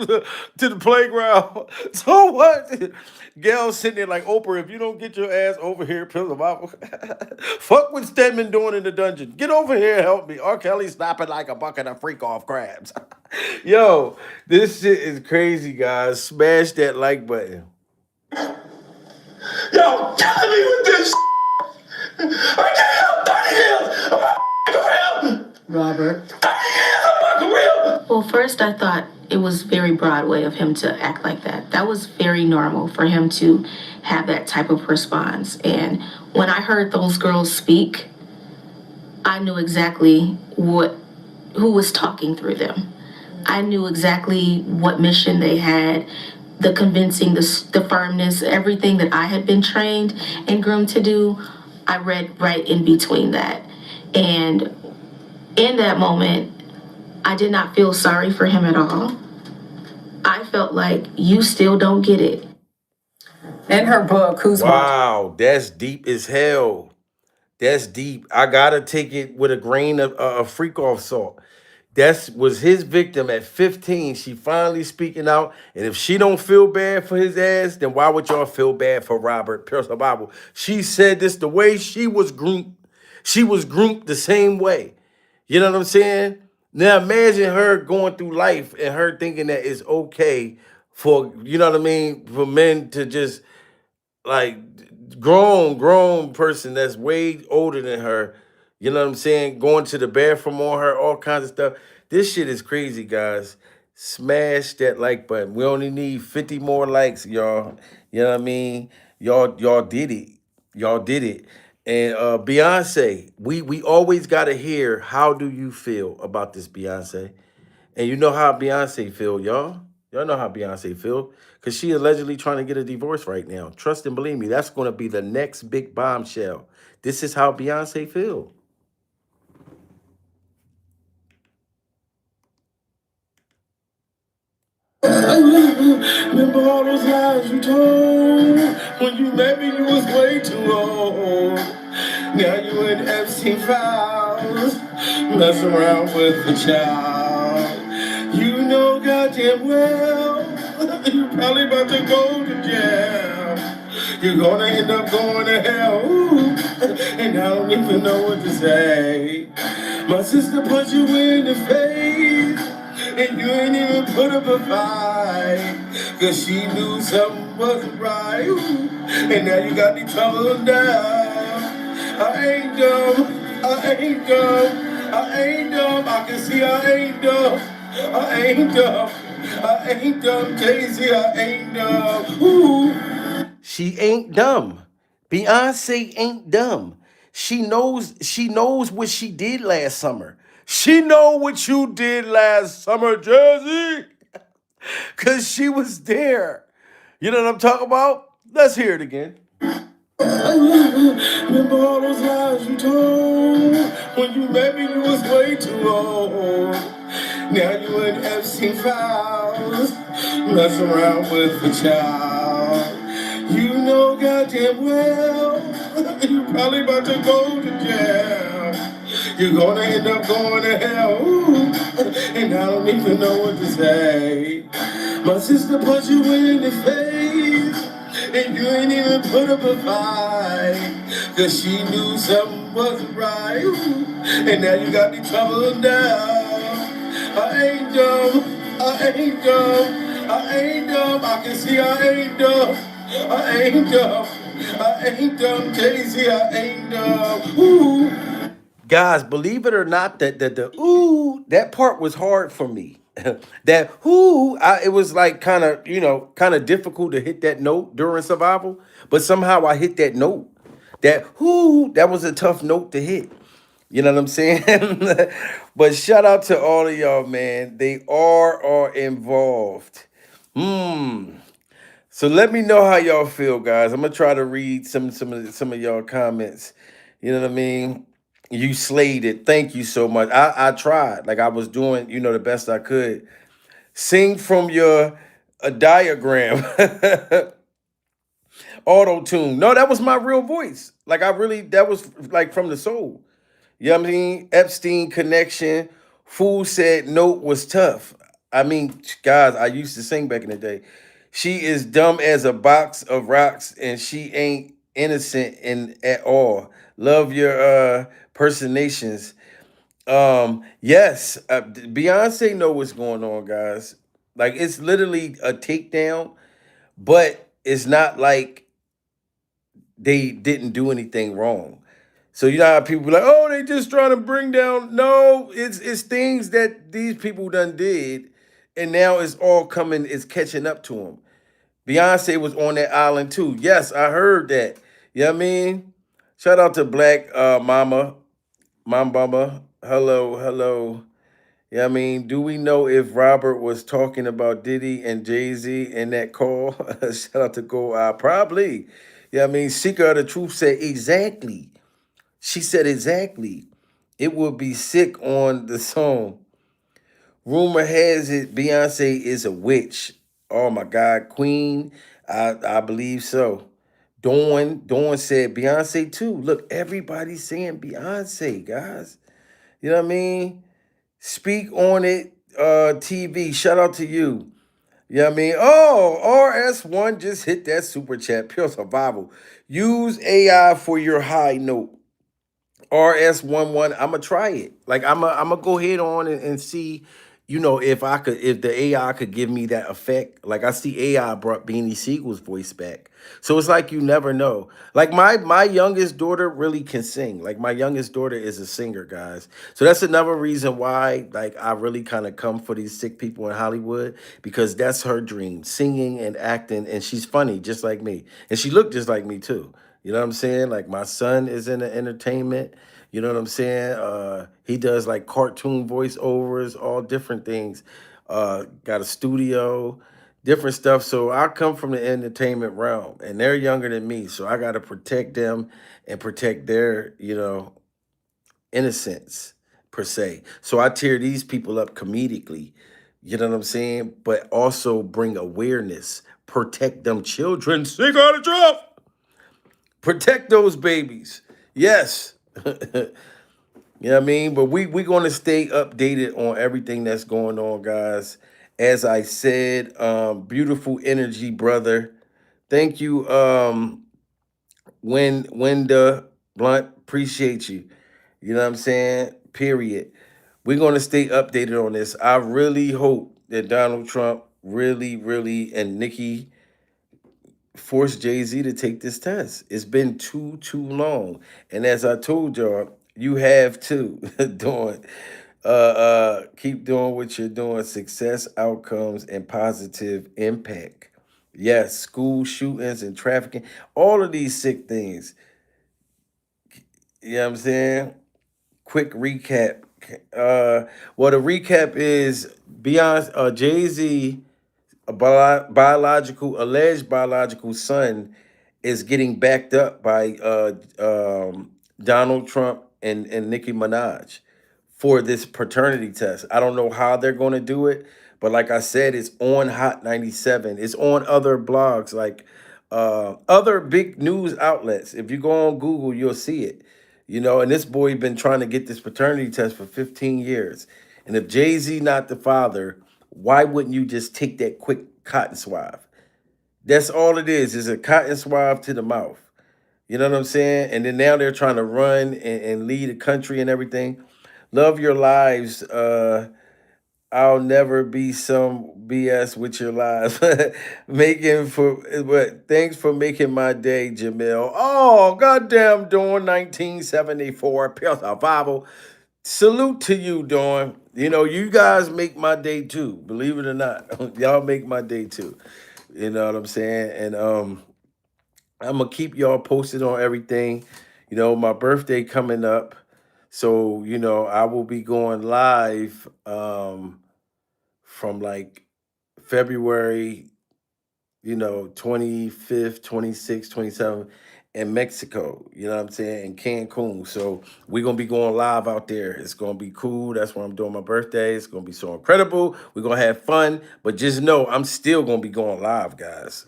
to the playground? So what? Gail sitting there like, Oprah, if you don't get your ass over here, Pillar Bible. Fuck what Stedman doing in the dungeon. Get over here and help me. R. Kelly snapping like a bucket of freak off crabs. Yo, this shit is crazy, guys. Smash that like button. Yo, killing me with this. I can't help 30 years. I'm a career. Robert. 30 years of my career. Well, first I thought it was very Broadway of him to act like that. That was very normal for him to have that type of response. And when I heard those girls speak, I knew exactly who was talking through them. I knew exactly what mission they had, the convincing, the firmness, everything that I had been trained and groomed to do. I read right in between that. And in that moment, I did not feel sorry for him at all. I felt like you still don't get it. In her book, Who's Watching? Wow, that's deep as hell. That's deep. I gotta take it with a grain of freak off salt. That was his victim at 15. She finally speaking out. And if she don't feel bad for his ass, then why would y'all feel bad for Robert? Pierce Bible. She said this the way she was groomed. She was groomed the same way. You know what I'm saying? Now imagine her going through life and her thinking that it's okay for, you know what I mean, for men to just like grown person that's way older than her, you know what I'm saying, going to the bathroom on her, all kinds of stuff. This shit is crazy, guys. Smash that like button. We only need 50 more likes, y'all. You know what I mean? Y'all did it. Y'all did it. And Beyonce, we always gotta hear, how do you feel about this, Beyonce? And you know how Beyonce feel, y'all. Y'all know how Beyonce feel. Because she allegedly trying to get a divorce right now. Trust and believe me, that's going to be the next big bombshell. This is how Beyonce feel. Remember all those lies you told when you met me, you was way too old. Now you in Epstein files, mess around with the child. You know goddamn well you probably about to go to jail. You're gonna end up going to hell. Ooh, and I don't even know what to say. My sister put you in the face, and you ain't even put up a fight, cause she knew something wasn't right. Ooh, and now you got me tumbling down. I ain't dumb, I ain't dumb, I ain't dumb. I can see I ain't dumb, I ain't dumb, I ain't dumb. Jay-Z, I ain't dumb. Ooh. She ain't dumb. Beyonce ain't dumb. She knows what she did last summer. She know what you did last summer, Jersey. Cause she was there. You know what I'm talking about? Let's hear it again. Remember all those lies you told when you met me, you was way too old. Now you in Epstein files, mess around with the child. You know goddamn well you probably about to go to jail. You're gonna end up going to hell. Ooh, and I don't even know what to say. My sister put you in the face, and you ain't even put up a fight, cause she knew something wasn't right. Ooh, and now you got me tumbling down. I ain't dumb, I ain't dumb, I ain't dumb. I can see I ain't dumb, I ain't dumb, I ain't dumb. Jay-Z, I ain't dumb. Ooh. Guys, believe it or not, that the ooh, that part was hard for me. That ooh, it was like kind of, kind of difficult to hit that note during survival, but somehow I hit that note. That ooh, that was a tough note to hit. You know what I'm saying? But shout out to all of y'all, man. They are involved. So let me know how y'all feel, guys. I'm gonna try to read some of y'all comments. You know what I mean? You slayed it. Thank you so much. I tried. Like I was doing, the best I could. Sing from your diagram. Auto tune. No, that was my real voice. Like that was like from the soul. You know what I mean? Epstein connection. Fool said note was tough. I mean, guys, I used to sing back in the day. She is dumb as a box of rocks, and she ain't innocent at all. Love your personations. Yes, Beyonce know what's going on, guys. Like it's literally a takedown, but it's not like they didn't do anything wrong. So you know how people be like, oh, they just trying to bring down. No, it's things that these people done did, and now it's all coming, it's catching up to them. Beyonce was on that island too. Yes, I heard that. You know what I mean? Shout out to Black Mama. Hello, hello. Yeah, I mean, do we know if Robert was talking about Diddy and Jay-Z in that call? Shout out to Go Probably. Yeah, I mean, Seeker of the Truth said exactly. She said exactly. It would be sick on the song. Rumor has it Beyonce is a witch. Oh my God, Queen. I believe so. Dawn said Beyonce too. Look, everybody's saying Beyonce, guys. You know what I mean? Speak on it, TV. Shout out to you. You know what I mean? Oh, RS1 just hit that super chat. Pure survival. Use AI for your high note. RS11, I'm gonna try it. Like I'm gonna go ahead on and see, if if the AI could give me that effect. Like I see AI brought Beanie Siegel's voice back. So it's like you never know. Like my youngest daughter really can sing. Like my youngest daughter is a singer, guys. So that's another reason why like I really kind of come for these sick people in Hollywood because that's her dream, singing and acting, and she's funny just like me. And she looked just like me too. You know what I'm saying? Like my son is in the entertainment. You know what I'm saying? He does like cartoon voiceovers, all different things. Got a studio, different stuff. So I come from the entertainment realm, and they're younger than me. So I got to protect them and protect their, innocence per se. So I tear these people up comedically. You know what I'm saying? But also bring awareness, protect them children. Sick on the drop. Protect those babies. Yes. You know what I mean? But we going to stay updated on everything that's going on, guys. As I said, beautiful energy, brother. Thank you, Wenda Blunt. Appreciate you. You know what I'm saying? Period. We're going to stay updated on this. I really hope that Donald Trump really, and Nicki force Jay-Z to take this test. It's been too long. And as I told y'all, you have to doing keep doing what you're doing, success, outcomes, and positive impact. Yes, school shootings and trafficking, all of these sick things. You know what I'm saying? Quick recap. Well, the recap is Beyonce, Jay-Z, alleged biological son is getting backed up by Donald Trump and Nicki Minaj for this paternity test. I don't know how they're going to do it, but like I said, it's on Hot 97. It's on other blogs, like other big news outlets. If you go on Google, you'll see it. And this boy been trying to get this paternity test for 15 years. And if Jay-Z not the father, why wouldn't you just take that quick cotton swab? That's all it is a cotton swab to the mouth. You know what I'm saying? And then now they're trying to run and lead a country and everything. Love your lives. I'll never be some BS with your lives. Thanks for making my day, Jamil. Oh, goddamn, Dawn 1974, Pure Survival. Salute to you, Dawn. You guys make my day too. Believe it or not, y'all make my day too. You know what I'm saying? And I'm gonna keep y'all posted on everything. My birthday coming up, so I will be going live from like February 25th, 26th, 27th in Mexico, you know what I'm saying, in Cancun. So we're going to be going live out there. It's going to be cool. That's where I'm doing my birthday. It's going to be so incredible. We're going to have fun, but just know I'm still going to be going live, guys.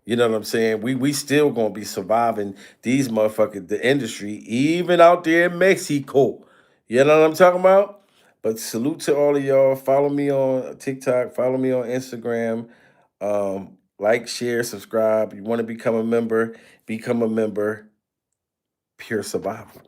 You know what I'm saying? We still going to be surviving these motherfuckers, the industry, even out there in Mexico. You know what I'm talking about? But salute to all of y'all. Follow me on TikTok. Follow me on Instagram. Like, share, subscribe. You want to become a member? Become a member. Pure survival.